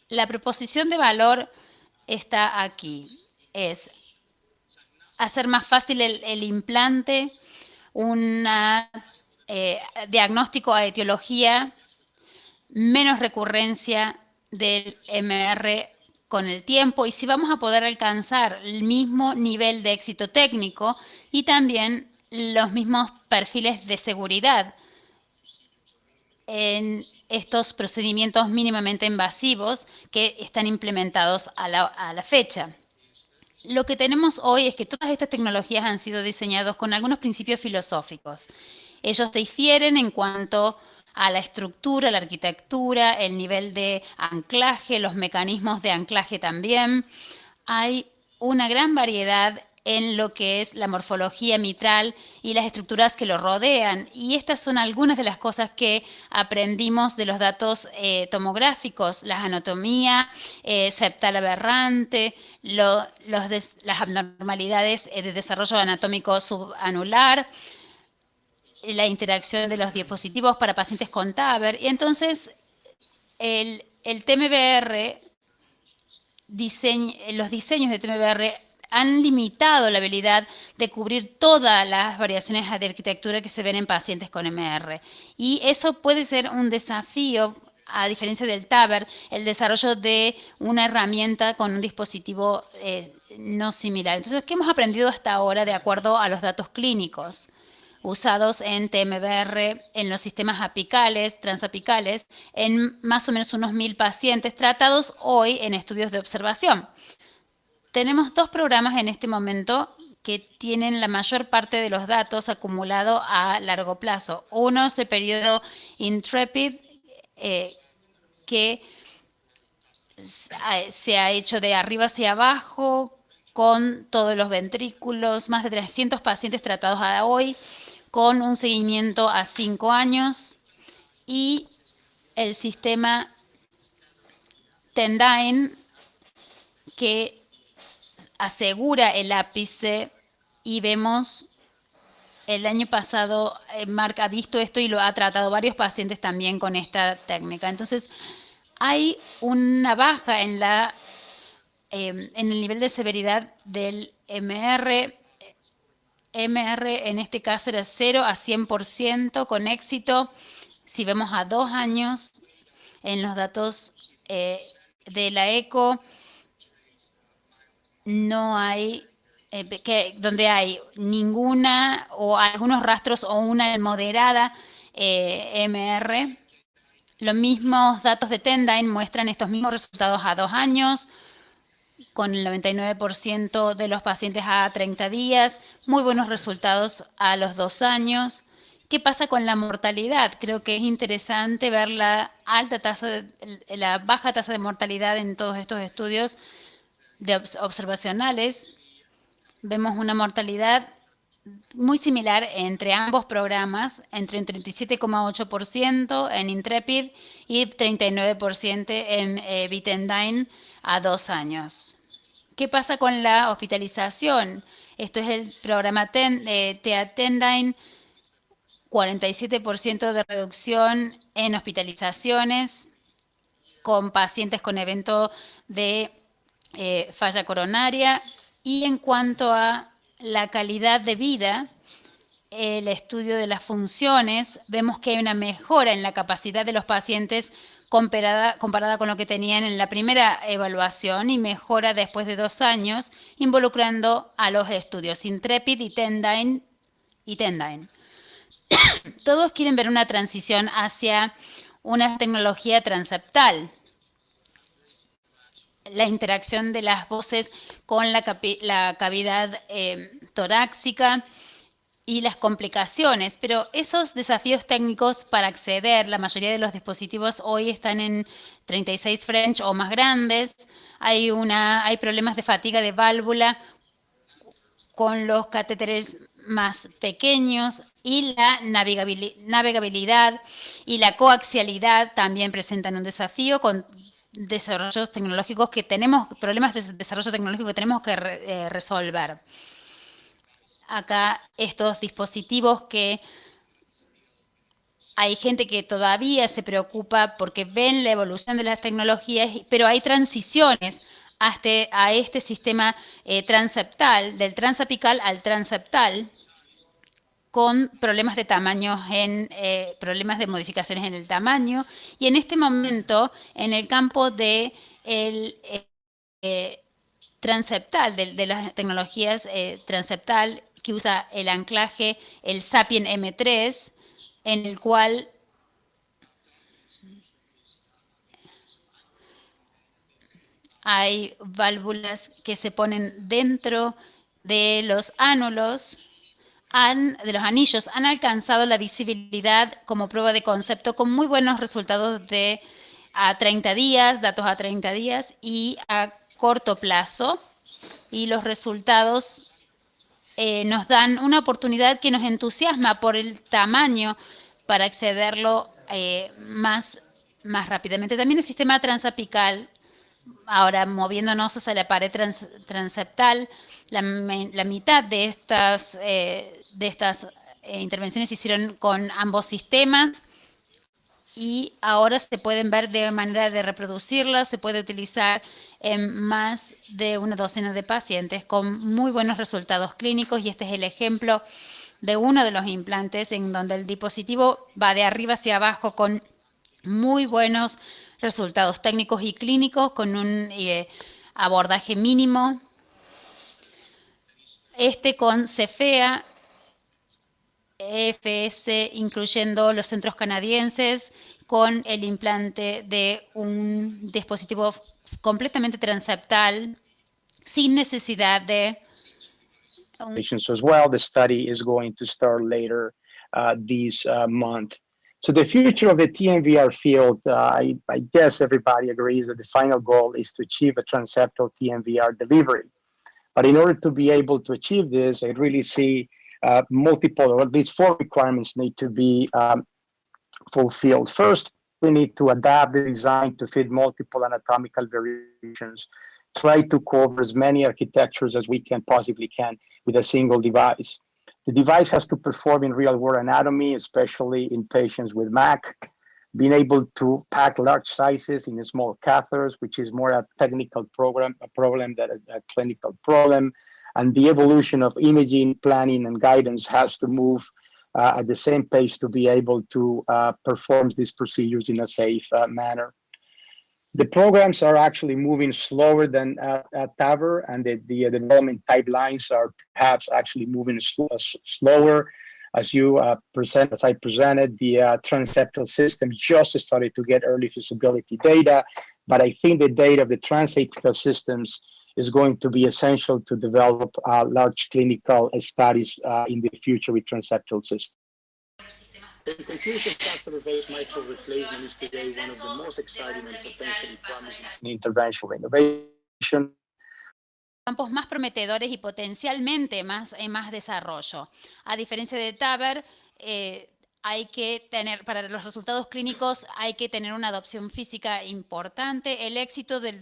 la proposición de valor está aquí. Es hacer más fácil el implante, un diagnóstico a etiología, menos recurrencia del MR con el tiempo y si vamos a poder alcanzar el mismo nivel de éxito técnico y también los mismos perfiles de seguridad en estos procedimientos mínimamente invasivos que están implementados a la fecha. Lo que tenemos hoy es que todas estas tecnologías han sido diseñadas con algunos principios filosóficos. Ellos difieren en cuanto a la estructura, la arquitectura, el nivel de anclaje, los mecanismos de anclaje también. Hay una gran variedad en lo que es la morfología mitral y las estructuras que lo rodean. Y estas son algunas de las cosas que aprendimos de los datos tomográficos, la anatomía septal aberrante, las abnormalidades de desarrollo anatómico subanular, la interacción de los dispositivos para pacientes con TAVR. Y entonces el TMBR, los diseños de TMBR han limitado la habilidad de cubrir todas las variaciones de arquitectura que se ven en pacientes con MR. Y eso puede ser un desafío, a diferencia del TAVR, el desarrollo de una herramienta con un dispositivo no similar. Entonces, ¿qué hemos aprendido hasta ahora de acuerdo a los datos clínicos usados en TMBR, en los sistemas apicales, transapicales, en más o menos unos 1000 pacientes tratados hoy en estudios de observación? Tenemos dos programas en este momento que tienen la mayor parte de los datos acumulados a largo plazo. Uno es el periodo Intrepid, que se ha hecho de arriba hacia abajo, con todos los ventrículos, más de 300 pacientes tratados a hoy, con un seguimiento a 5 años, y el sistema Tendyne, que asegura el ápice, y vemos, el año pasado Mark ha visto esto y lo ha tratado varios pacientes también con esta técnica. Entonces, hay una baja en el nivel de severidad del MR. MR en este caso era 0 a 100% con éxito. Si vemos a 2 años en los datos de la ECO, no hay, donde hay ninguna o algunos rastros o una moderada MR. Los mismos datos de Tendyne muestran estos mismos resultados a 2 años, con el 99% de los pacientes a 30 días, muy buenos resultados a los 2 años. ¿Qué pasa con la mortalidad? Creo que es interesante ver la baja tasa de mortalidad en todos estos estudios observacionales. Vemos una mortalidad muy similar entre ambos programas, entre un 37,8% en Intrepid y 39% en Vitendine a 2 años. ¿Qué pasa con la hospitalización? Esto es el programa Tendyne, 47% de reducción en hospitalizaciones con pacientes con evento de falla coronaria. Y en cuanto a la calidad de vida, el estudio de las funciones, vemos que hay una mejora en la capacidad de los pacientes comparada con lo que tenían en la primera evaluación, y mejora después de 2 años, involucrando a los estudios Intrepid y Tendyne. Todos quieren ver una transición hacia una tecnología transeptal. La interacción de las voces con la cavidad torácica y las complicaciones, pero esos desafíos técnicos para acceder, la mayoría de los dispositivos hoy están en 36 French o más grandes. Hay problemas de fatiga de válvula con los catéteres más pequeños, y la navegabilidad y la coaxialidad también presentan un desafío con desarrollos tecnológicos problemas de desarrollo tecnológico que tenemos que resolver. Acá estos dispositivos que hay gente que todavía se preocupa porque ven la evolución de las tecnologías, pero hay transiciones a este sistema transeptal, del transapical al transeptal, con problemas de tamaño, problemas de modificaciones en el tamaño. Y en este momento, en el campo de eh, transeptal, de las tecnologías transeptal, que usa el anclaje, el Sapien M3, en el cual hay válvulas que se ponen dentro de los ánulos, de los anillos. Han alcanzado la visibilidad como prueba de concepto con muy buenos resultados a 30 días, datos a 30 días y a corto plazo. Y los resultados nos dan una oportunidad que nos entusiasma por el tamaño para accederlo más rápidamente. También el sistema transapical, ahora moviéndonos hacia la pared transeptal, la mitad de estas intervenciones se hicieron con ambos sistemas y ahora se pueden ver de manera de reproducirlas, se puede utilizar en más de una docena de pacientes con muy buenos resultados clínicos, y este es el ejemplo de uno de los implantes en donde el dispositivo va de arriba hacia abajo con muy buenos resultados técnicos y clínicos, con un abordaje mínimo. Este con Cefea, EFS, incluyendo los centros canadienses, con el implante de un dispositivo completamente transeptal, sin necesidad de patients as well. The study is going to start later this month. So the future of the TMVR field, I guess everybody agrees that the final goal is to achieve a transeptal TMVR delivery. But in order to be able to achieve this, I really see multiple, or at least 4 requirements need to be fulfilled. First, we need to adapt the design to fit multiple anatomical variations, try to cover as many architectures as we possibly can with a single device. The device has to perform in real-world anatomy, especially in patients with MAC, being able to pack large sizes in small catheters, which is more a technical problem than a clinical problem. And the evolution of imaging, planning, and guidance has to move at the same pace to be able to perform these procedures in a safe manner. The programs are actually moving slower than TAVR, and the development pipelines are perhaps actually moving slower. As I presented, the transeptal system just started to get early feasibility data, but I think the data of the transapical systems is going to be essential to develop large clinical studies in the future with transeptal systems. In conclusion, catheter-based mitral replacement is today one of the most exciting and potentially promising in interventional innovation. Campos más prometedores y potencialmente más desarrollo. A diferencia de TAVR, hay que tener, para los resultados clínicos, hay que tener una adopción física importante. El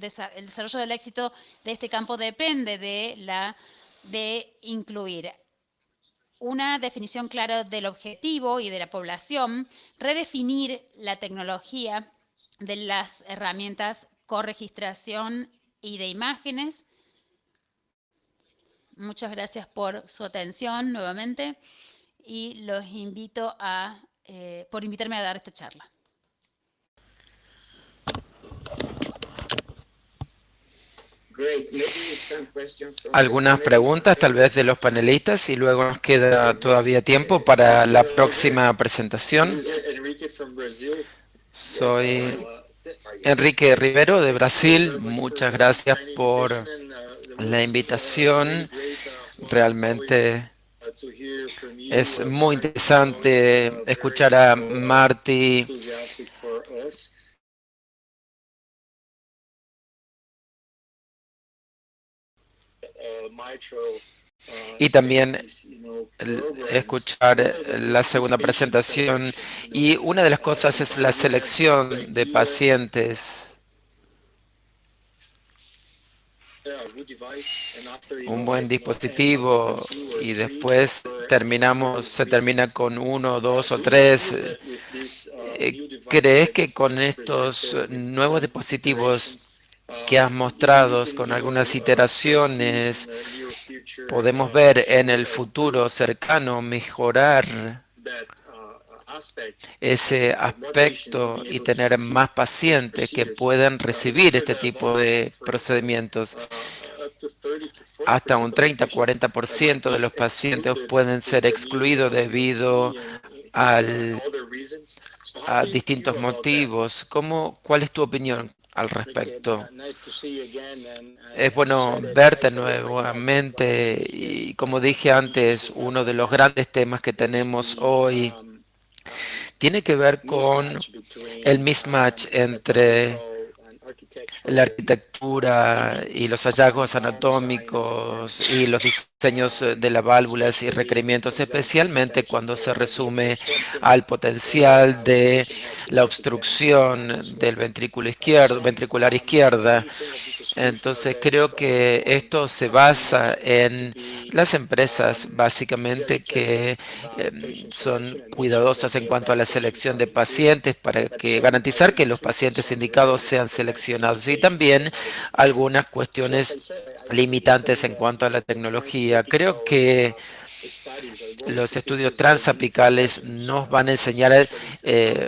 desarrollo del éxito de este campo depende de incluir una definición clara del objetivo y de la población, redefinir la tecnología de las herramientas corregistración y de imágenes. Muchas gracias por su atención nuevamente y los invito por invitarme a dar esta charla. Algunas preguntas tal vez de los panelistas y luego nos queda todavía tiempo para la próxima presentación. Soy Enrique Rivero de Brasil. Muchas gracias por la invitación. Realmente es muy interesante escuchar a Marty y también escuchar la segunda presentación. Y una de las cosas es la selección de pacientes. Un buen dispositivo y después se termina con 1, 2 o 3. ¿Crees que con estos nuevos dispositivos que has mostrado, con algunas iteraciones, podemos ver en el futuro cercano mejorar ese aspecto y tener más pacientes que puedan recibir este tipo de procedimientos. Hasta un 30-40% de los pacientes pueden ser excluidos debido a distintos motivos. ¿Cuál es tu opinión al respecto? Es bueno verte nuevamente y, como dije antes, uno de los grandes temas que tenemos hoy tiene que ver con el mismatch entre la arquitectura y los hallazgos anatómicos y los diseños de las válvulas y requerimientos, especialmente cuando se resume al potencial de la obstrucción del ventrículo izquierdo, ventricular izquierda. Entonces creo que esto se basa en las empresas básicamente que son cuidadosas en cuanto a la selección de pacientes para garantizar que los pacientes indicados sean seleccionados y también algunas cuestiones limitantes en cuanto a la tecnología. Creo que los estudios transapicales nos van a enseñar,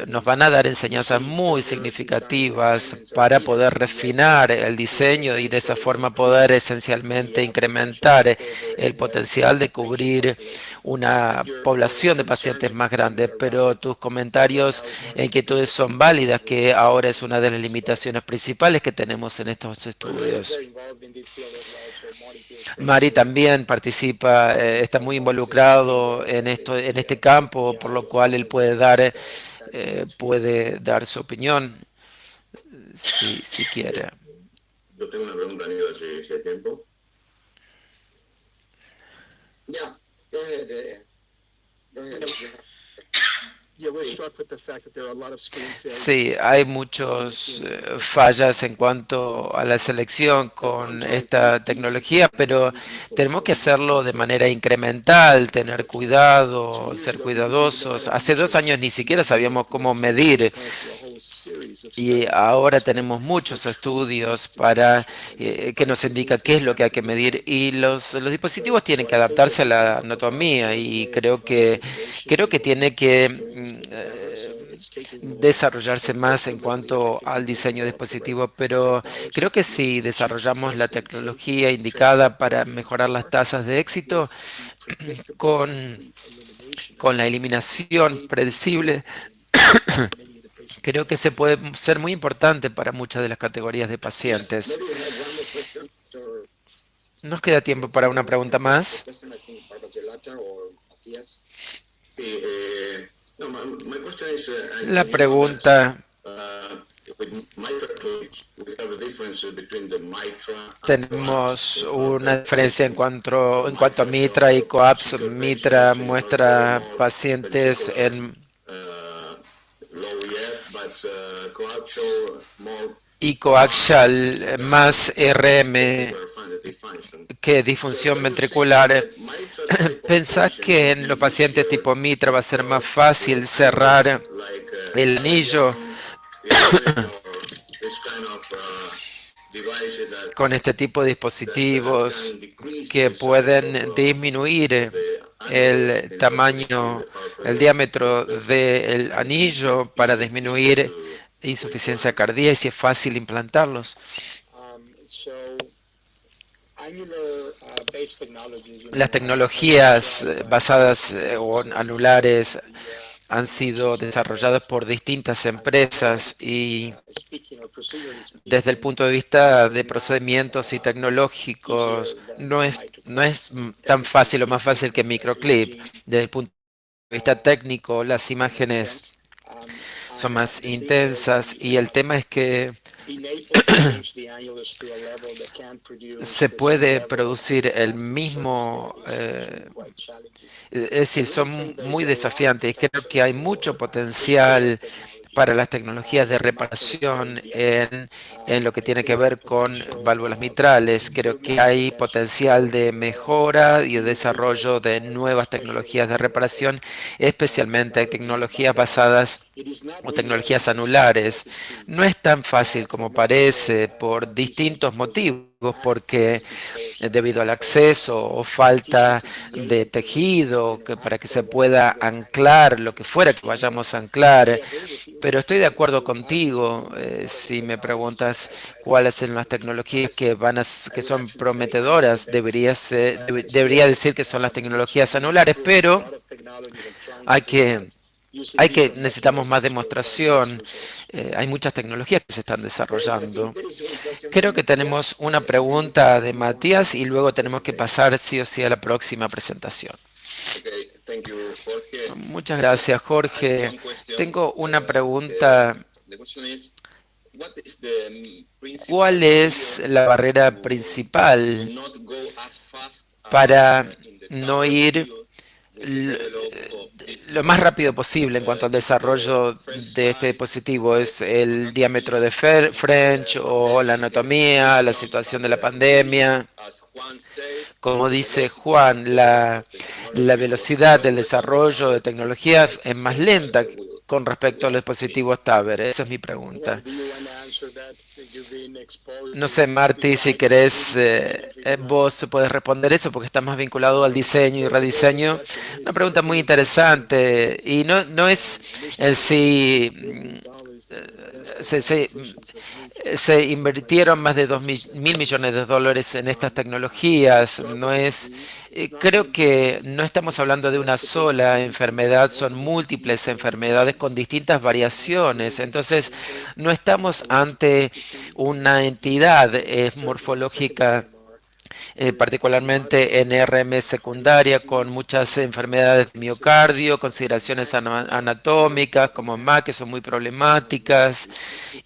nos van a dar enseñanzas muy significativas para poder refinar el diseño y de esa forma poder esencialmente incrementar el potencial de cubrir una población de pacientes más grande. Pero tus comentarios e inquietudes son válidas, que ahora es una de las limitaciones principales que tenemos en estos estudios. Mari también participa, está muy involucrado en este campo, por lo cual él puede dar su opinión si quiere. Yo tengo una pregunta, Aníbal, si hay tiempo. Yeah, go ahead. Go ahead. Sí, hay muchas fallas en cuanto a la selección con esta tecnología, pero tenemos que hacerlo de manera incremental, tener cuidado, ser cuidadosos. Hace 2 años ni siquiera sabíamos cómo medir y ahora tenemos muchos estudios que nos indican qué es lo que hay que medir, y los dispositivos tienen que adaptarse a la anatomía, y creo que tiene que desarrollarse más en cuanto al diseño de dispositivos, pero creo que si desarrollamos la tecnología indicada para mejorar las tasas de éxito con la eliminación predecible, creo que se puede ser muy importante para muchas de las categorías de pacientes. ¿Nos queda tiempo para una pregunta más? La pregunta, tenemos una diferencia en cuanto a Mitra y Coaps. Mitra muestra pacientes y coaxial más RM que disfunción ventricular. ¿Pensás que en los pacientes tipo Mitra va a ser más fácil cerrar el anillo con este tipo de dispositivos que pueden disminuir el tamaño, el diámetro del anillo para disminuir insuficiencia cardíaca, y si es fácil implantarlos? Las tecnologías basadas o anulares han sido desarrolladas por distintas empresas, y desde el punto de vista de procedimientos y tecnológicos no es tan fácil o más fácil que microclip. Desde el punto de vista técnico, las imágenes son más intensas, y el tema es que se puede producir el mismo, es decir, son muy desafiantes. Creo que hay mucho potencial para las tecnologías de reparación en lo que tiene que ver con válvulas mitrales. Creo que hay potencial de mejora y de desarrollo de nuevas tecnologías de reparación, especialmente tecnologías basadas o tecnologías anulares. No es tan fácil como parece por distintos motivos. porque debido al acceso o falta de tejido para que se pueda anclar lo que fuera que vayamos a anclar. Pero estoy de acuerdo contigo si me preguntas cuáles son las tecnologías que son prometedoras. Debería decir que son las tecnologías anulares, pero hay que necesitamos más demostración. Hay muchas tecnologías que se están desarrollando. Creo que tenemos una pregunta de Matías y luego tenemos que pasar sí o sí a la próxima presentación. Okay, thank you, Jorge. Muchas gracias, Jorge. Tengo una pregunta. The question is, what is the principal ¿Cuál es la barrera principal not go as fast para in the no startup ir field with the develop of this lo más rápido posible en cuanto al desarrollo de este dispositivo? ¿Es el diámetro de French o la anatomía, la situación de la pandemia? as Juan said, Como dice Juan, la velocidad del desarrollo de tecnologías es más lenta con respecto a los dispositivos Tablet. Esa es mi pregunta. No sé, Marty, si querés, vos puedes responder eso porque está más vinculado al diseño y rediseño. Una pregunta muy interesante y no es en sí. Se invirtieron más de 2.000 millones de dólares en estas tecnologías. Creo que no estamos hablando de una sola enfermedad, son múltiples enfermedades con distintas variaciones. Entonces, no estamos ante una entidad morfológica particularmente en RM secundaria, con muchas enfermedades de miocardio, consideraciones anatómicas como MAC, que son muy problemáticas.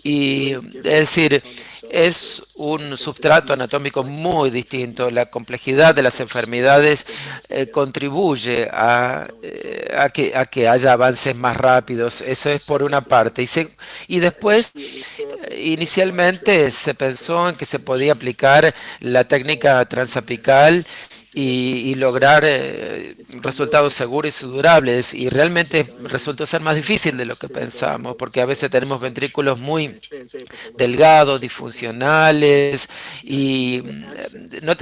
Y es decir, es un substrato anatómico muy distinto. La complejidad de las enfermedades contribuye a que haya avances más rápidos. Eso es por una parte. Y después, inicialmente se pensó en que se podía aplicar la técnica transapical y lograr resultados seguros y durables, y realmente resultó ser más difícil de lo que pensamos, porque a veces tenemos ventrículos muy delgados, disfuncionales, y no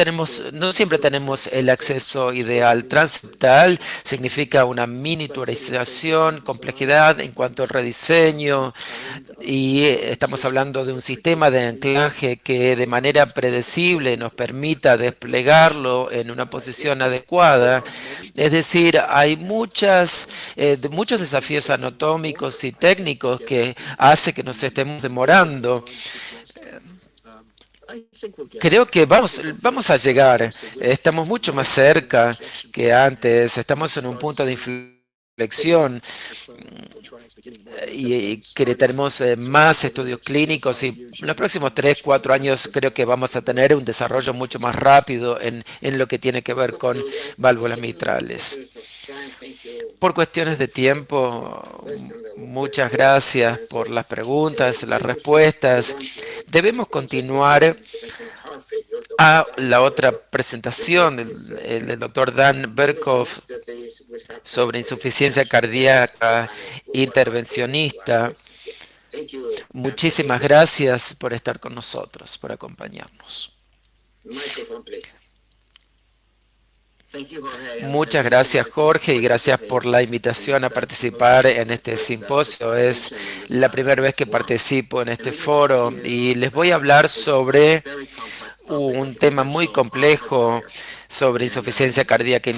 siempre tenemos el acceso ideal. Transeptal significa una miniaturización, complejidad en cuanto al rediseño, y estamos hablando de un sistema de anclaje que de manera predecible nos permita desplegarlo en una posición adecuada. Es decir, hay muchos desafíos anatómicos y técnicos que hace que nos estemos demorando. Creo que vamos a llegar, estamos mucho más cerca que antes, estamos en un punto de inflexión y que tenemos más estudios clínicos, y en los próximos 3, 4 años creo que vamos a tener un desarrollo mucho más rápido en lo que tiene que ver con válvulas mitrales. Por cuestiones de tiempo, muchas gracias por las preguntas, las respuestas. Debemos continuar a la otra presentación del doctor Dan Berkoff sobre insuficiencia cardíaca intervencionista. Muchísimas gracias por estar con nosotros, por acompañarnos. Muchas gracias, Jorge, y gracias por la invitación a participar en este simposio. Es la primera vez que participo en este foro y les voy a hablar sobre un tema muy complejo sobre insuficiencia cardíaca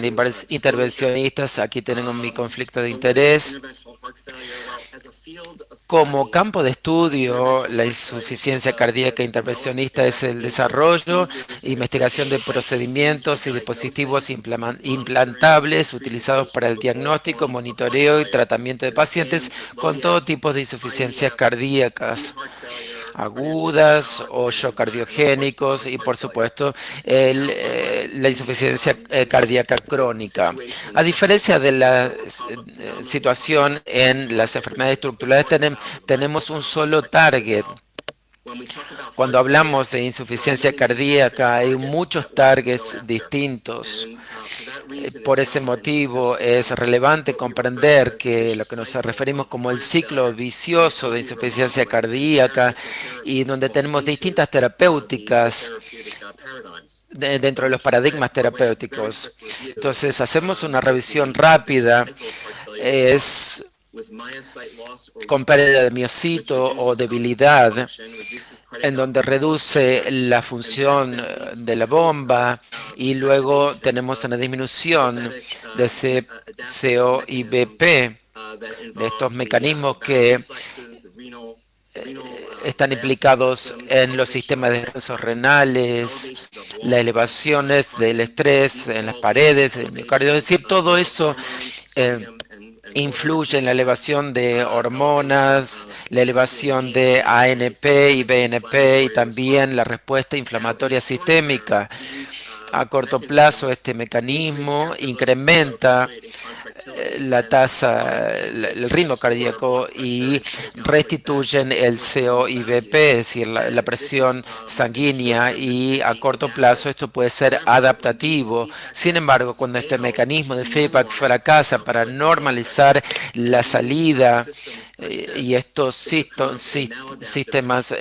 intervencionistas. Aquí tengo mi conflicto de interés. Como campo de estudio, la insuficiencia cardíaca intervencionista es el desarrollo e investigación de procedimientos y dispositivos implantables utilizados para el diagnóstico, monitoreo y tratamiento de pacientes con todo tipo de insuficiencias cardíacas agudas o shock cardiogénicos y, por supuesto, la insuficiencia cardíaca crónica. A diferencia de la situación en las enfermedades estructurales, tenemos un solo target. Cuando hablamos de insuficiencia cardíaca, hay muchos targets distintos. Por ese motivo es relevante comprender que lo que nos referimos como el ciclo vicioso de insuficiencia cardíaca, y donde tenemos distintas terapéuticas dentro de los paradigmas terapéuticos. Entonces, hacemos una revisión rápida. Es con pérdida de miocito o debilidad, en donde reduce la función de la bomba, y luego tenemos una disminución de CO y BP, de estos mecanismos que están implicados en los sistemas de descansos renales, las elevaciones del estrés en las paredes del miocardio. Es decir, todo eso influye en la elevación de hormonas, la elevación de ANP y BNP y también la respuesta inflamatoria sistémica. A corto plazo, este mecanismo incrementa la tasa, el ritmo cardíaco, y restituyen el CO y BP, es decir, la presión sanguínea, y a corto plazo esto puede ser adaptativo. Sin embargo, cuando este mecanismo de feedback fracasa para normalizar la salida y estos sistemas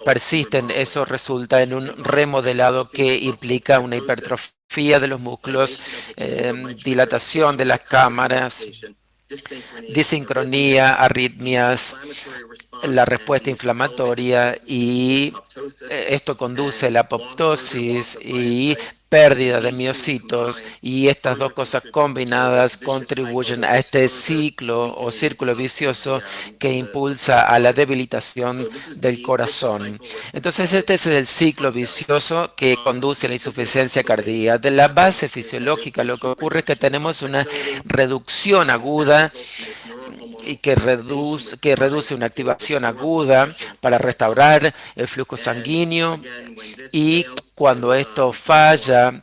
persisten, eso resulta en un remodelado que implica una hipertrofia de los músculos, dilatación de las cámaras, disincronía, arritmias, la respuesta inflamatoria, y esto conduce a la apoptosis y pérdida de miocitos, y estas dos cosas combinadas contribuyen a este ciclo o círculo vicioso que impulsa a la debilitación del corazón. Entonces, este es el ciclo vicioso que conduce a la insuficiencia cardíaca. De la base fisiológica, lo que ocurre es que tenemos una reducción aguda y que reduce una activación aguda para restaurar el flujo sanguíneo, y cuando esto falla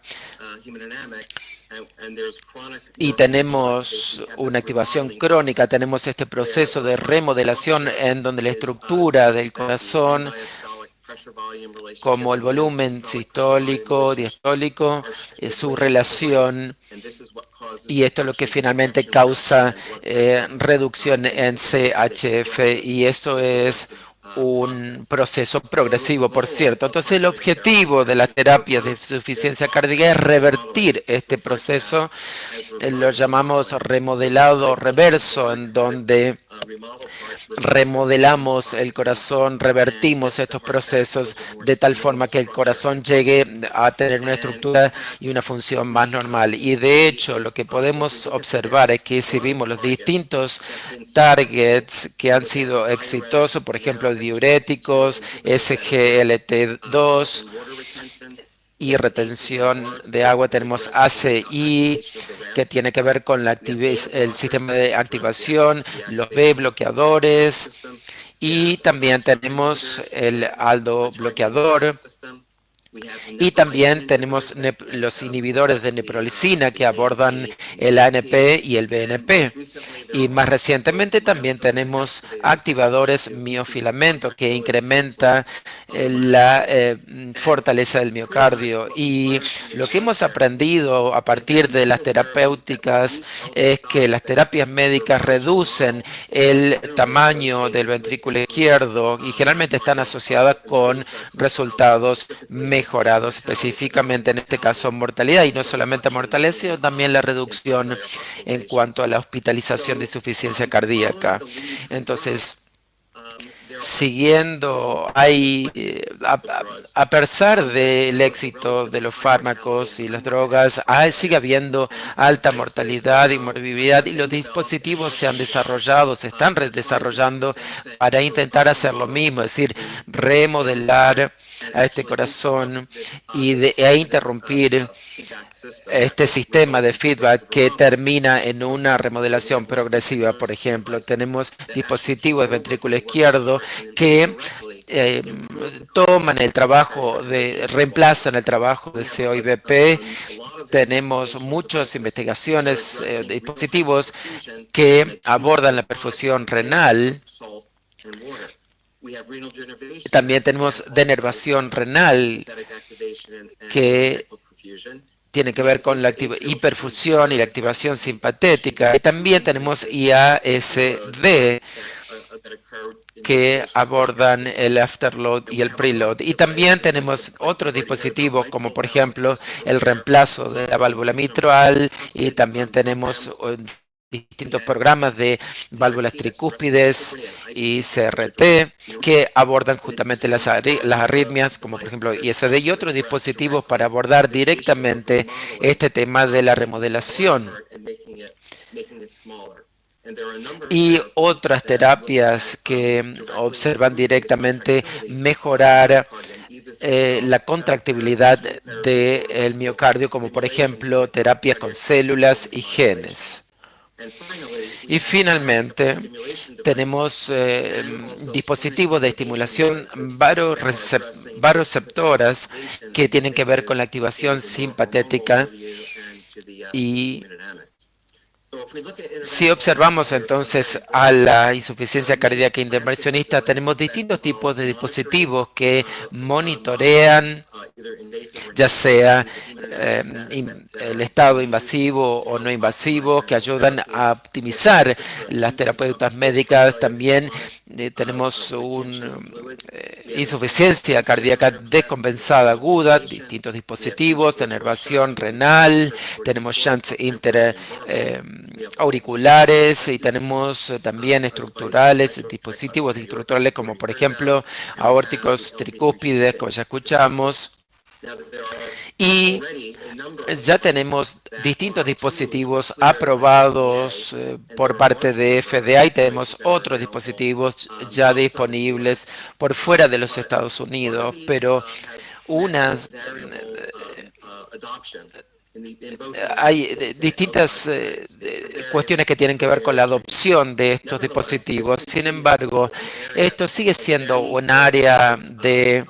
y tenemos una activación crónica, tenemos este proceso de remodelación en donde la estructura del corazón, como el volumen sistólico, diastólico, su relación, y esto es lo que finalmente causa reducción en CHF, y eso es un proceso progresivo, por cierto. Entonces, el objetivo de la terapia de insuficiencia cardíaca es revertir este proceso. Lo llamamos remodelado reverso, en donde remodelamos el corazón, revertimos estos procesos de tal forma que el corazón llegue a tener una estructura y una función más normal. Y de hecho, lo que podemos observar es que si vimos los distintos targets que han sido exitosos, por ejemplo, diuréticos, SGLT2 y retención de agua, tenemos ACI, que tiene que ver con el sistema de activación, los B bloqueadores, y también tenemos el ALDO bloqueador. Y también tenemos los inhibidores de neprilisina que abordan el ANP y el BNP. Y más recientemente también tenemos activadores miofilamento que incrementa la fortaleza del miocardio. Y lo que hemos aprendido a partir de las terapéuticas es que las terapias médicas reducen el tamaño del ventrículo izquierdo y generalmente están asociadas con resultados mejorados, específicamente en este caso mortalidad, y no solamente mortalidad, sino también la reducción en cuanto a la hospitalización de insuficiencia cardíaca. Entonces, siguiendo, a pesar del éxito de los fármacos y las drogas, sigue habiendo alta mortalidad y morbilidad, y los dispositivos se han desarrollado, se están desarrollando para intentar hacer lo mismo, es decir, remodelar a este corazón e interrumpir este sistema de feedback que termina en una remodelación progresiva. Por ejemplo, tenemos dispositivos de ventrículo izquierdo que toman el trabajo reemplazan el trabajo de CO y BP. Tenemos muchas investigaciones, dispositivos que abordan la perfusión renal. También tenemos denervación renal, que tiene que ver con la hiperfusión y la activación simpatética. Y también tenemos IASD, que abordan el afterload y el preload. Y también tenemos otros dispositivos, como por ejemplo el reemplazo de la válvula mitral, y también tenemos distintos programas de válvulas tricúspides y CRT que abordan justamente las arritmias, como por ejemplo ISD, y otros dispositivos para abordar directamente este tema de la remodelación. Y otras terapias que observan directamente mejorar la contractibilidad del miocardio, como por ejemplo terapias con células y genes. Y finalmente, tenemos dispositivos de estimulación baroreceptoras que tienen que ver con la activación simpatética. Y si observamos entonces a la insuficiencia cardíaca intervencionista, tenemos distintos tipos de dispositivos que monitorean ya sea el estado invasivo o no invasivo, que ayudan a optimizar las terapeutas médicas. También tenemos una insuficiencia cardíaca descompensada aguda, distintos dispositivos de inervación renal, tenemos shunts interauriculares y tenemos también estructurales, dispositivos estructurales como por ejemplo aórticos tricúspides, como ya escuchamos. Y ya tenemos distintos dispositivos aprobados por parte de FDA y tenemos otros dispositivos ya disponibles por fuera de los Estados Unidos, pero hay distintas cuestiones que tienen que ver con la adopción de estos dispositivos. Sin embargo, esto sigue siendo un área de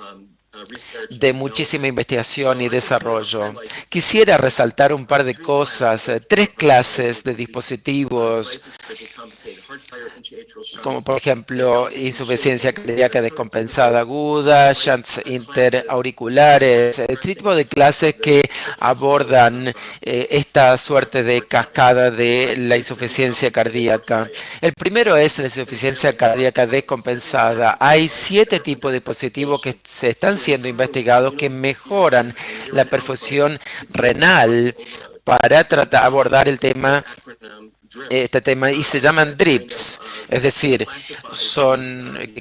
muchísima investigación y desarrollo. Quisiera resaltar un par de cosas, tres clases de dispositivos, como por ejemplo insuficiencia cardíaca descompensada aguda, shunts interauriculares, este tipo de clases que abordan esta suerte de cascada de la insuficiencia cardíaca. El primero es la insuficiencia cardíaca descompensada. Hay 7 tipos de dispositivos que se están siendo investigados que mejoran la perfusión renal para tratar abordar este tema y se llaman DRIPs, es decir,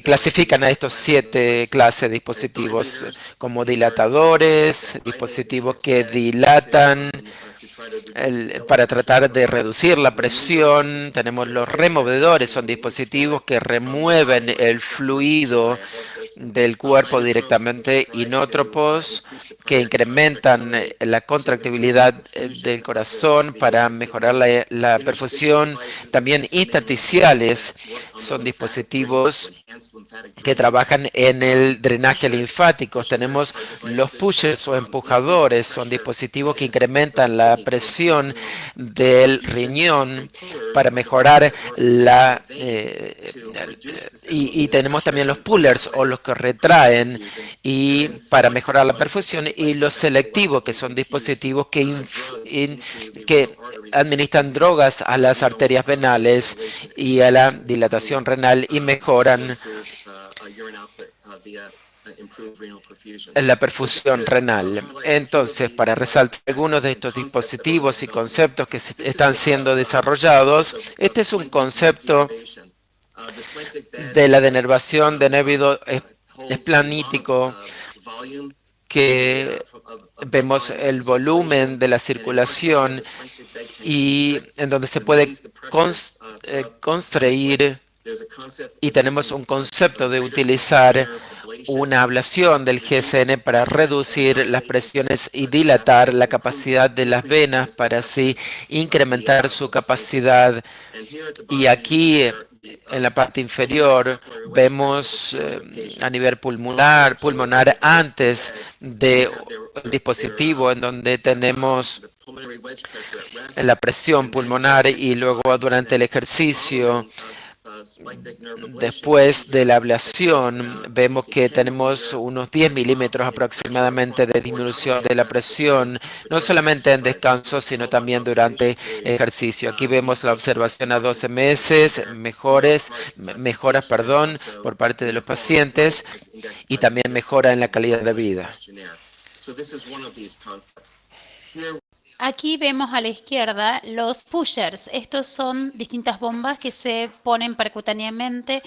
clasifican a estos 7 clases de dispositivos como dilatadores, dispositivos que dilatan para tratar de reducir la presión. Tenemos los removedores, son dispositivos que remueven el fluido del cuerpo directamente, inótropos que incrementan la contractibilidad del corazón para mejorar la perfusión. También intersticiales son dispositivos que trabajan en el drenaje linfático. Tenemos los pushers o empujadores, son dispositivos que incrementan la presión del riñón para mejorar y tenemos también los pullers o los que retraen y para mejorar la perfusión, y los selectivos, que son dispositivos que administran drogas a las arterias venales y a la dilatación renal y mejoran la perfusión renal. Entonces, para resaltar algunos de estos dispositivos y conceptos que están siendo desarrollados, este es un concepto de la denervación de nervio esplanítico, que vemos el volumen de la circulación y en donde se puede construir, y tenemos un concepto de utilizar una ablación del GSN para reducir las presiones y dilatar la capacidad de las venas para así incrementar su capacidad. Y aquí en la parte inferior vemos a nivel pulmonar antes del dispositivo, en donde tenemos la presión pulmonar y luego durante el ejercicio Después de la ablación, vemos que tenemos unos 10 milímetros aproximadamente de disminución de la presión, no solamente en descanso, sino también durante ejercicio. Aquí vemos la observación a 12 meses, mejoras, por parte de los pacientes y también mejora en la calidad de vida. Aquí vemos a la izquierda los pushers. Estos son distintas bombas que se ponen percutáneamente,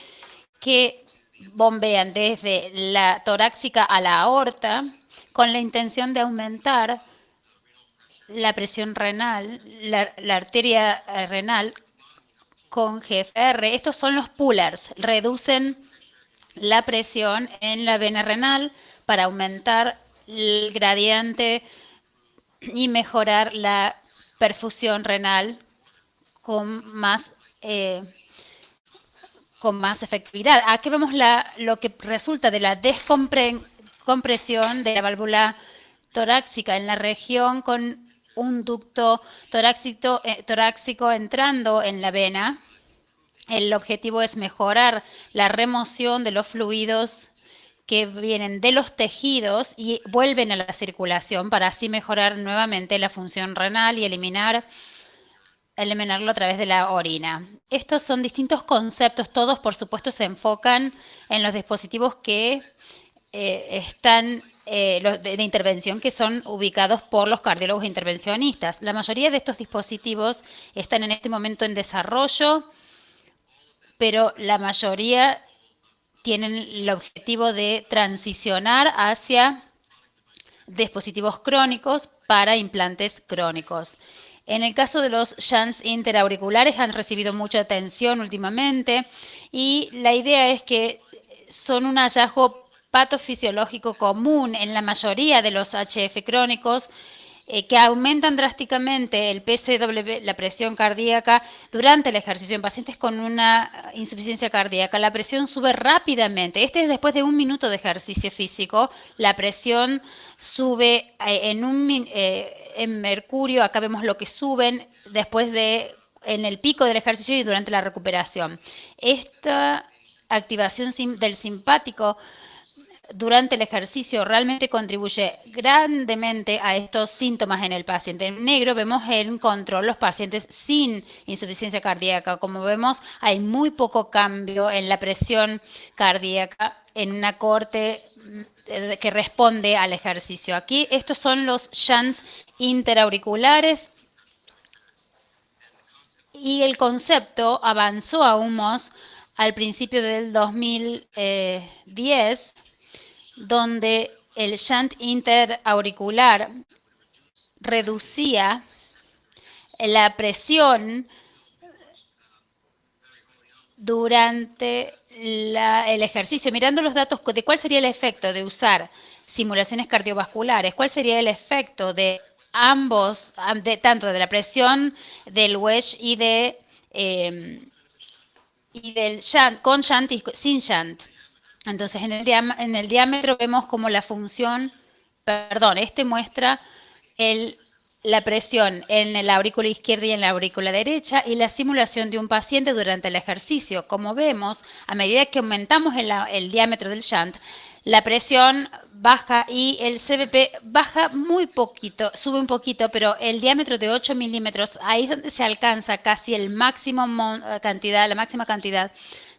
que bombean desde la torácica a la aorta con la intención de aumentar la presión renal, la arteria renal con GFR. Estos son los pullers. Reducen la presión en la vena renal para aumentar el gradiente y mejorar la perfusión renal con más efectividad. Aquí vemos lo que resulta de la descompresión de la válvula torácica en la región con un ducto torácico entrando en la vena. El objetivo es mejorar la remoción de los fluidos que vienen de los tejidos y vuelven a la circulación para así mejorar nuevamente la función renal y eliminarlo a través de la orina. Estos son distintos conceptos, todos por supuesto se enfocan en los dispositivos que están de intervención que son ubicados por los cardiólogos intervencionistas. La mayoría de estos dispositivos están en este momento en desarrollo, pero la mayoría tienen el objetivo de transicionar hacia dispositivos crónicos para implantes crónicos. En el caso de los shunts interauriculares han recibido mucha atención últimamente y la idea es que son un hallazgo patofisiológico común en la mayoría de los HF crónicos que aumentan drásticamente el PCW, la presión cardíaca, durante el ejercicio. En pacientes con una insuficiencia cardíaca, la presión sube rápidamente. Este es después de 1 minuto de ejercicio físico. La presión sube en mercurio. Acá vemos lo que suben en el pico del ejercicio y durante la recuperación. Esta activación del simpático durante el ejercicio realmente contribuye grandemente a estos síntomas en el paciente. En negro vemos en control los pacientes sin insuficiencia cardíaca. Como vemos, hay muy poco cambio en la presión cardíaca en una corte que responde al ejercicio. Aquí estos son los shunts interauriculares y el concepto avanzó aún más al principio del 2010, donde el shunt interauricular reducía la presión durante el ejercicio, mirando los datos de cuál sería el efecto de usar simulaciones cardiovasculares, cuál sería el efecto de ambos, tanto de la presión del wedge y del shunt, con shunt y sin shunt. Entonces, en el diámetro vemos como la función, este muestra la presión en la aurícula izquierda y en la aurícula derecha y la simulación de un paciente durante el ejercicio. Como vemos, a medida que aumentamos el diámetro del shunt, la presión baja y el CVP baja muy poquito, sube un poquito, pero el diámetro de 8 milímetros, ahí es donde se alcanza casi la máxima cantidad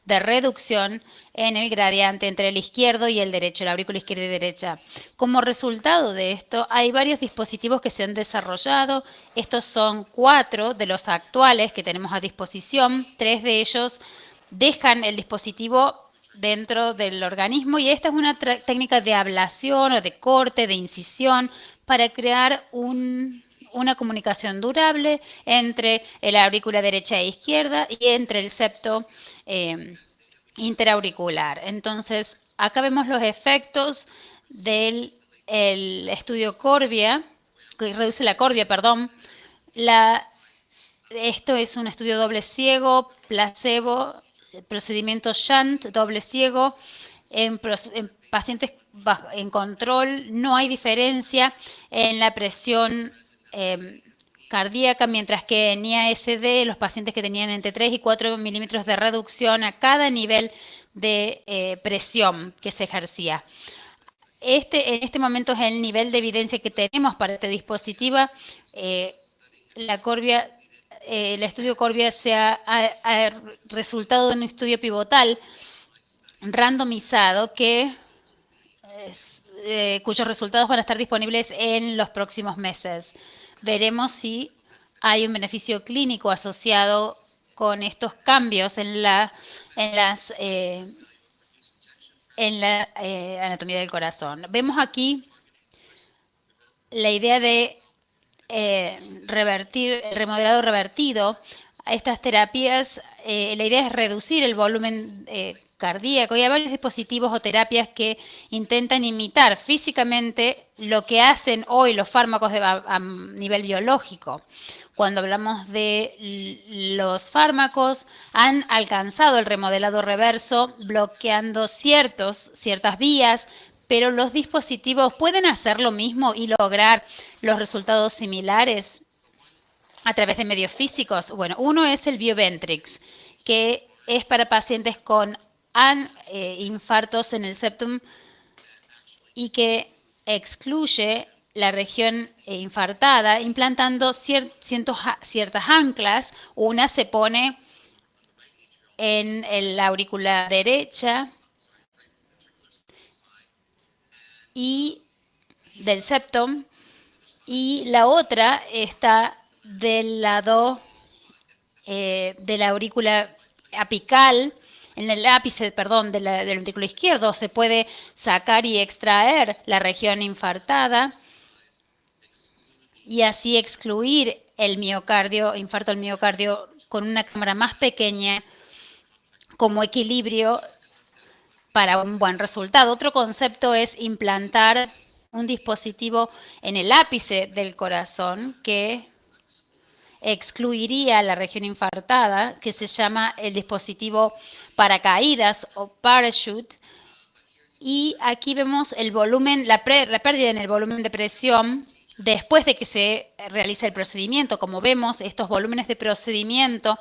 de reducción en el gradiente entre el izquierdo y el derecho, la aurícula izquierda y derecha. Como resultado de esto, hay varios dispositivos que se han desarrollado. Estos son 4 de los actuales que tenemos a disposición. 3 de ellos dejan el dispositivo dentro del organismo y esta es una técnica de ablación o de corte, de incisión, para crear una comunicación durable entre la aurícula derecha e izquierda y entre el septo interauricular. Entonces, acá vemos los efectos del estudio Corbia, que reduce la Corbia, perdón. Esto es un estudio doble ciego, placebo, procedimiento shunt, doble ciego, en pacientes en control. No hay diferencia en la presión cardíaca, mientras que en IASD los pacientes que tenían entre 3 y 4 milímetros de reducción a cada nivel de presión que se ejercía. En este momento es el nivel de evidencia que tenemos para este dispositivo. El estudio Corbia ha resultado de un estudio pivotal randomizado cuyos resultados van a estar disponibles en los próximos meses. Veremos si hay un beneficio clínico asociado con estos cambios en la anatomía del corazón. Vemos aquí la idea de revertir, el remodelado revertido. A estas terapias, la idea es reducir el volumen cardíaco, y hay varios dispositivos o terapias que intentan imitar físicamente lo que hacen hoy los fármacos a nivel biológico. Cuando hablamos de los fármacos, han alcanzado el remodelado reverso bloqueando ciertas vías, pero los dispositivos pueden hacer lo mismo y lograr los resultados similares a través de medios físicos. Bueno, uno es el Bioventrix, que es para pacientes con infartos en el septum y que excluye la región infartada, implantando ciertas anclas. Una se pone en la aurícula derecha y del septum, y la otra está del lado de la aurícula apical, en el ápice, perdón, del ventrículo izquierdo. Se puede sacar y extraer la región infartada y así excluir el infarto del miocardio con una cámara más pequeña como equilibrio para un buen resultado. Otro concepto es implantar un dispositivo en el ápice del corazón que excluiría la región infartada, que se llama el dispositivo paracaídas o parachute. Y aquí vemos el volumen, la pérdida en el volumen de presión después de que se realiza el procedimiento. Como vemos, estos volúmenes de procedimiento,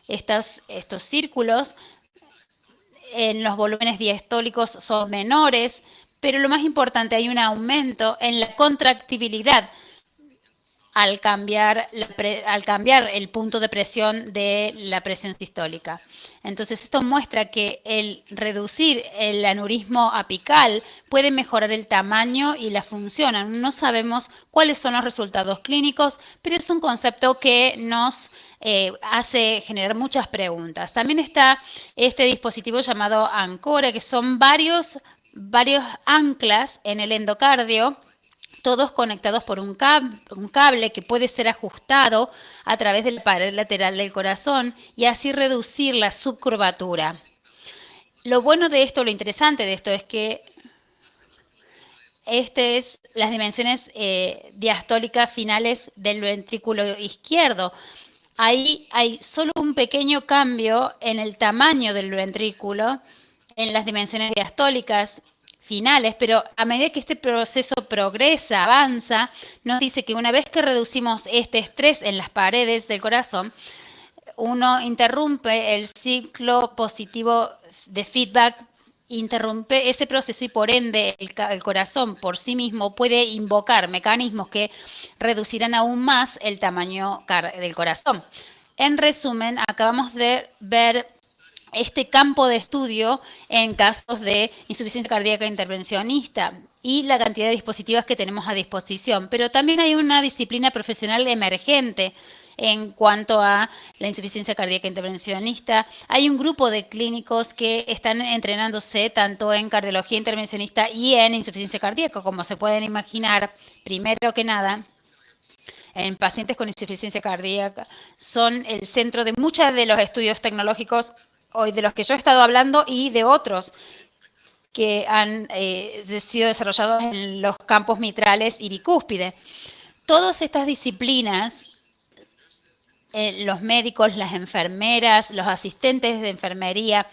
estos círculos en los volúmenes diastólicos son menores, pero lo más importante, hay un aumento en la contractibilidad al cambiar el punto de presión de la presión sistólica. Entonces, esto muestra que el reducir el aneurismo apical puede mejorar el tamaño y la función. No sabemos cuáles son los resultados clínicos, pero es un concepto que nos hace generar muchas preguntas. También está este dispositivo llamado Ancora, que son varios anclas en el endocardio, todos conectados por un cable que puede ser ajustado a través de la pared lateral del corazón y así reducir la subcurvatura. Lo bueno de esto, lo interesante de esto es que es las dimensiones diastólicas finales del ventrículo izquierdo. Ahí hay solo un pequeño cambio en el tamaño del ventrículo, en las dimensiones diastólicas finales, pero a medida que este proceso progresa, avanza, nos dice que una vez que reducimos este estrés en las paredes del corazón, uno interrumpe el ciclo positivo de feedback, interrumpe ese proceso y por ende el corazón por sí mismo puede invocar mecanismos que reducirán aún más el tamaño del corazón. En resumen, acabamos de ver este campo de estudio en casos de insuficiencia cardíaca intervencionista y la cantidad de dispositivos que tenemos a disposición. Pero también hay una disciplina profesional emergente en cuanto a la insuficiencia cardíaca intervencionista. Hay un grupo de clínicos que están entrenándose tanto en cardiología intervencionista y en insuficiencia cardíaca. Como se pueden imaginar, primero que nada, en pacientes con insuficiencia cardíaca son el centro de muchos de los estudios tecnológicos hoy de los que yo he estado hablando y de otros que han sido desarrollados en los campos mitrales y bicúspide. Todas estas disciplinas, los médicos, las enfermeras, los asistentes de enfermería,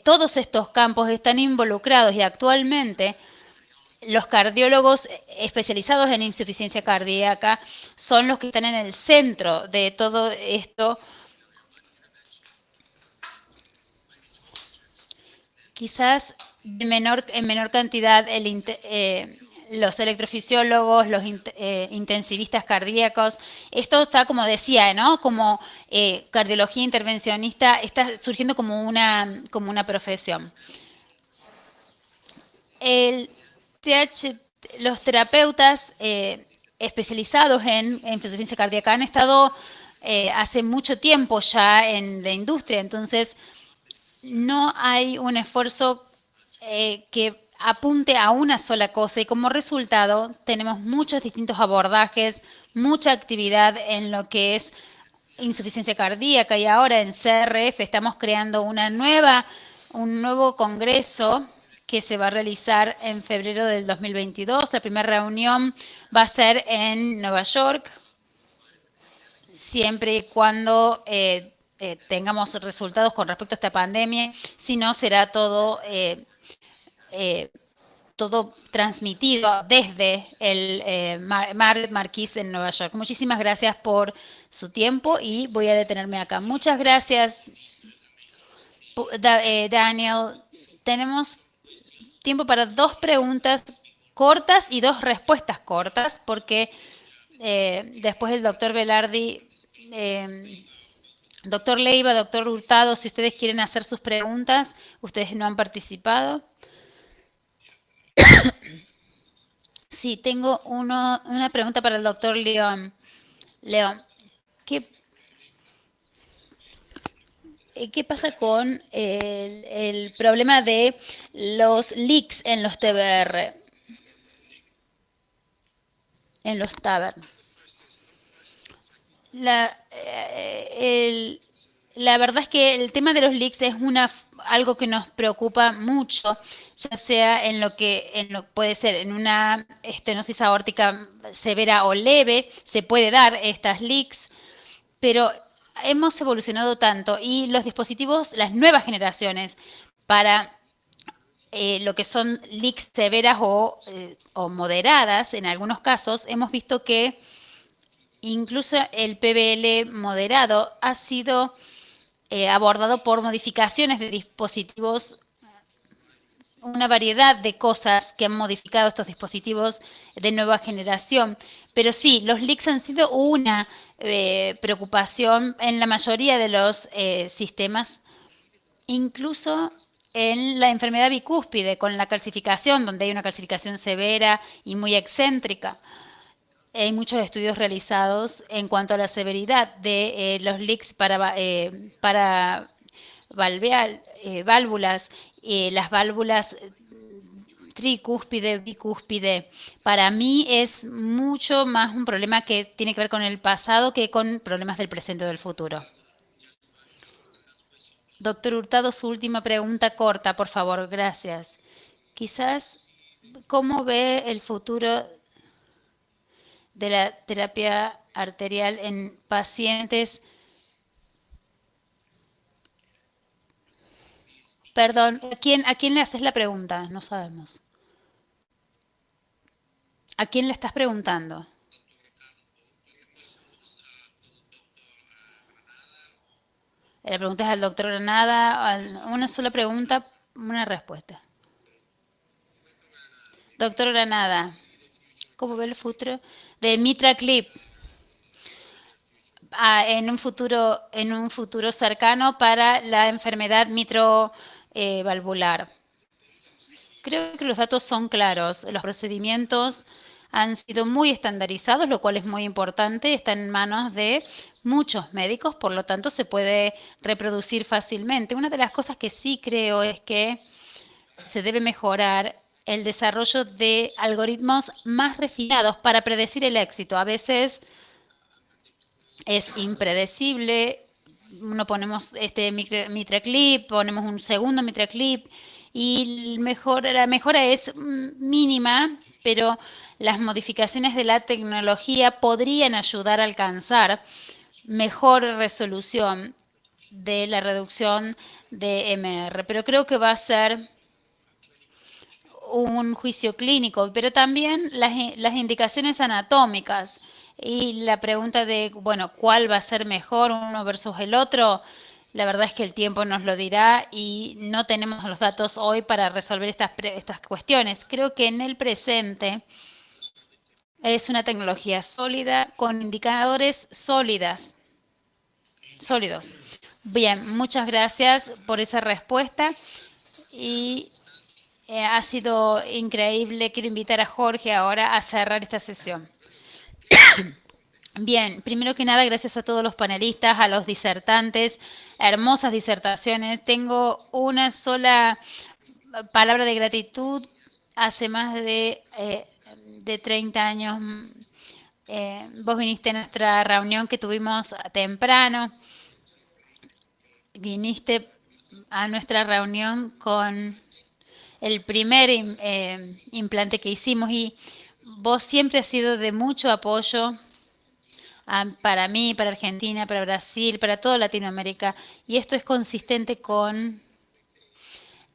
todos estos campos están involucrados y actualmente los cardiólogos especializados en insuficiencia cardíaca son los que están en el centro de todo esto. Quizás en menor cantidad los electrofisiólogos, los intensivistas cardíacos. Esto está, como decía, ¿no? Como cardiología intervencionista, está surgiendo como una profesión. Los terapeutas especializados en insuficiencia cardíaca han estado hace mucho tiempo ya en la industria, entonces no hay un esfuerzo que apunte a una sola cosa y como resultado tenemos muchos distintos abordajes, mucha actividad en lo que es insuficiencia cardíaca y ahora en CRF estamos creando un nuevo congreso que se va a realizar en febrero del 2022. La primera reunión va a ser en Nueva York, siempre y cuando tengamos resultados con respecto a esta pandemia. Si no, será todo transmitido desde el Marquis de Nueva York. Muchísimas gracias por su tiempo y voy a detenerme acá. Muchas gracias, Daniel. Tenemos tiempo para 2 preguntas cortas y 2 respuestas cortas, porque después el doctor Velardi, doctor Leiva, doctor Hurtado, si ustedes quieren hacer sus preguntas, ustedes no han participado. Sí, tengo una pregunta para el doctor León. León, ¿qué pasa con el problema de los leaks en los TBR? En los TAVR. La verdad es que el tema de los leaks es algo que nos preocupa mucho, ya sea en lo puede ser en una estenosis aórtica severa o leve, se puede dar estas leaks, pero hemos evolucionado tanto y los dispositivos, las nuevas generaciones, para lo que son leaks severas o moderadas, en algunos casos, hemos visto que incluso el PBL moderado ha sido abordado por modificaciones de dispositivos, una variedad de cosas que han modificado estos dispositivos de nueva generación. Pero sí, los leaks han sido una preocupación en la mayoría de los sistemas, incluso en la enfermedad bicúspide, con la calcificación, donde hay una calcificación severa y muy excéntrica. Hay muchos estudios realizados en cuanto a la severidad de los leaks para válvulas, las válvulas tricúspide, bicúspide. Para mí es mucho más un problema que tiene que ver con el pasado que con problemas del presente o del futuro. Doctor Hurtado, su última pregunta corta, por favor, gracias. Quizás, ¿cómo ve el futuro de la terapia arterial en pacientes? Perdón, ¿a quién le haces la pregunta? No sabemos. ¿A quién le estás preguntando? La pregunta es al doctor Granada. Una sola pregunta, una respuesta. Doctor Granada, ¿cómo ve el futuro del MitraClip en un futuro cercano para la enfermedad mitrovalvular? Creo que los datos son claros. Los procedimientos han sido muy estandarizados, lo cual es muy importante. Están en manos de muchos médicos, por lo tanto se puede reproducir fácilmente. Una de las cosas que sí creo es que se debe mejorar el desarrollo de algoritmos más refinados para predecir el éxito. A veces es impredecible. Ponemos este MitraClip, ponemos un segundo MitraClip y la mejora es mínima, pero las modificaciones de la tecnología podrían ayudar a alcanzar mejor resolución de la reducción de MR. Pero creo que va a ser un juicio clínico, pero también las indicaciones anatómicas y la pregunta de, bueno, ¿cuál va a ser mejor uno versus el otro? La verdad es que el tiempo nos lo dirá y no tenemos los datos hoy para resolver estas cuestiones. Creo que en el presente es una tecnología sólida con indicadores sólidos. Bien, muchas gracias por esa respuesta y ha sido increíble. Quiero invitar a Jorge ahora a cerrar esta sesión. Bien, primero que nada, gracias a todos los panelistas, a los disertantes, hermosas disertaciones. Tengo una sola palabra de gratitud. Hace más de 30 años vos viniste a nuestra reunión que tuvimos temprano. Viniste a nuestra reunión con el primer implante que hicimos y vos siempre has sido de mucho apoyo para mí, para Argentina, para Brasil, para toda Latinoamérica. Y esto es consistente con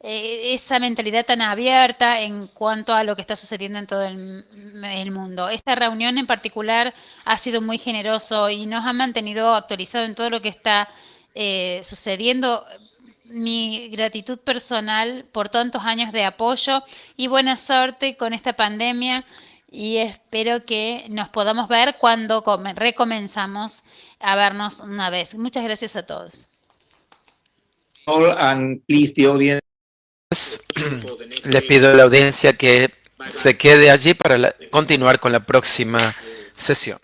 esa mentalidad tan abierta en cuanto a lo que está sucediendo en todo el mundo. Esta reunión en particular ha sido muy generoso y nos ha mantenido actualizados en todo lo que está sucediendo. Mi gratitud personal por tantos años de apoyo y buena suerte con esta pandemia. Y espero que nos podamos ver cuando recomenzamos a vernos una vez. Muchas gracias a todos. And please, the audience. Le pido a la audiencia que se quede allí para continuar con la próxima sesión.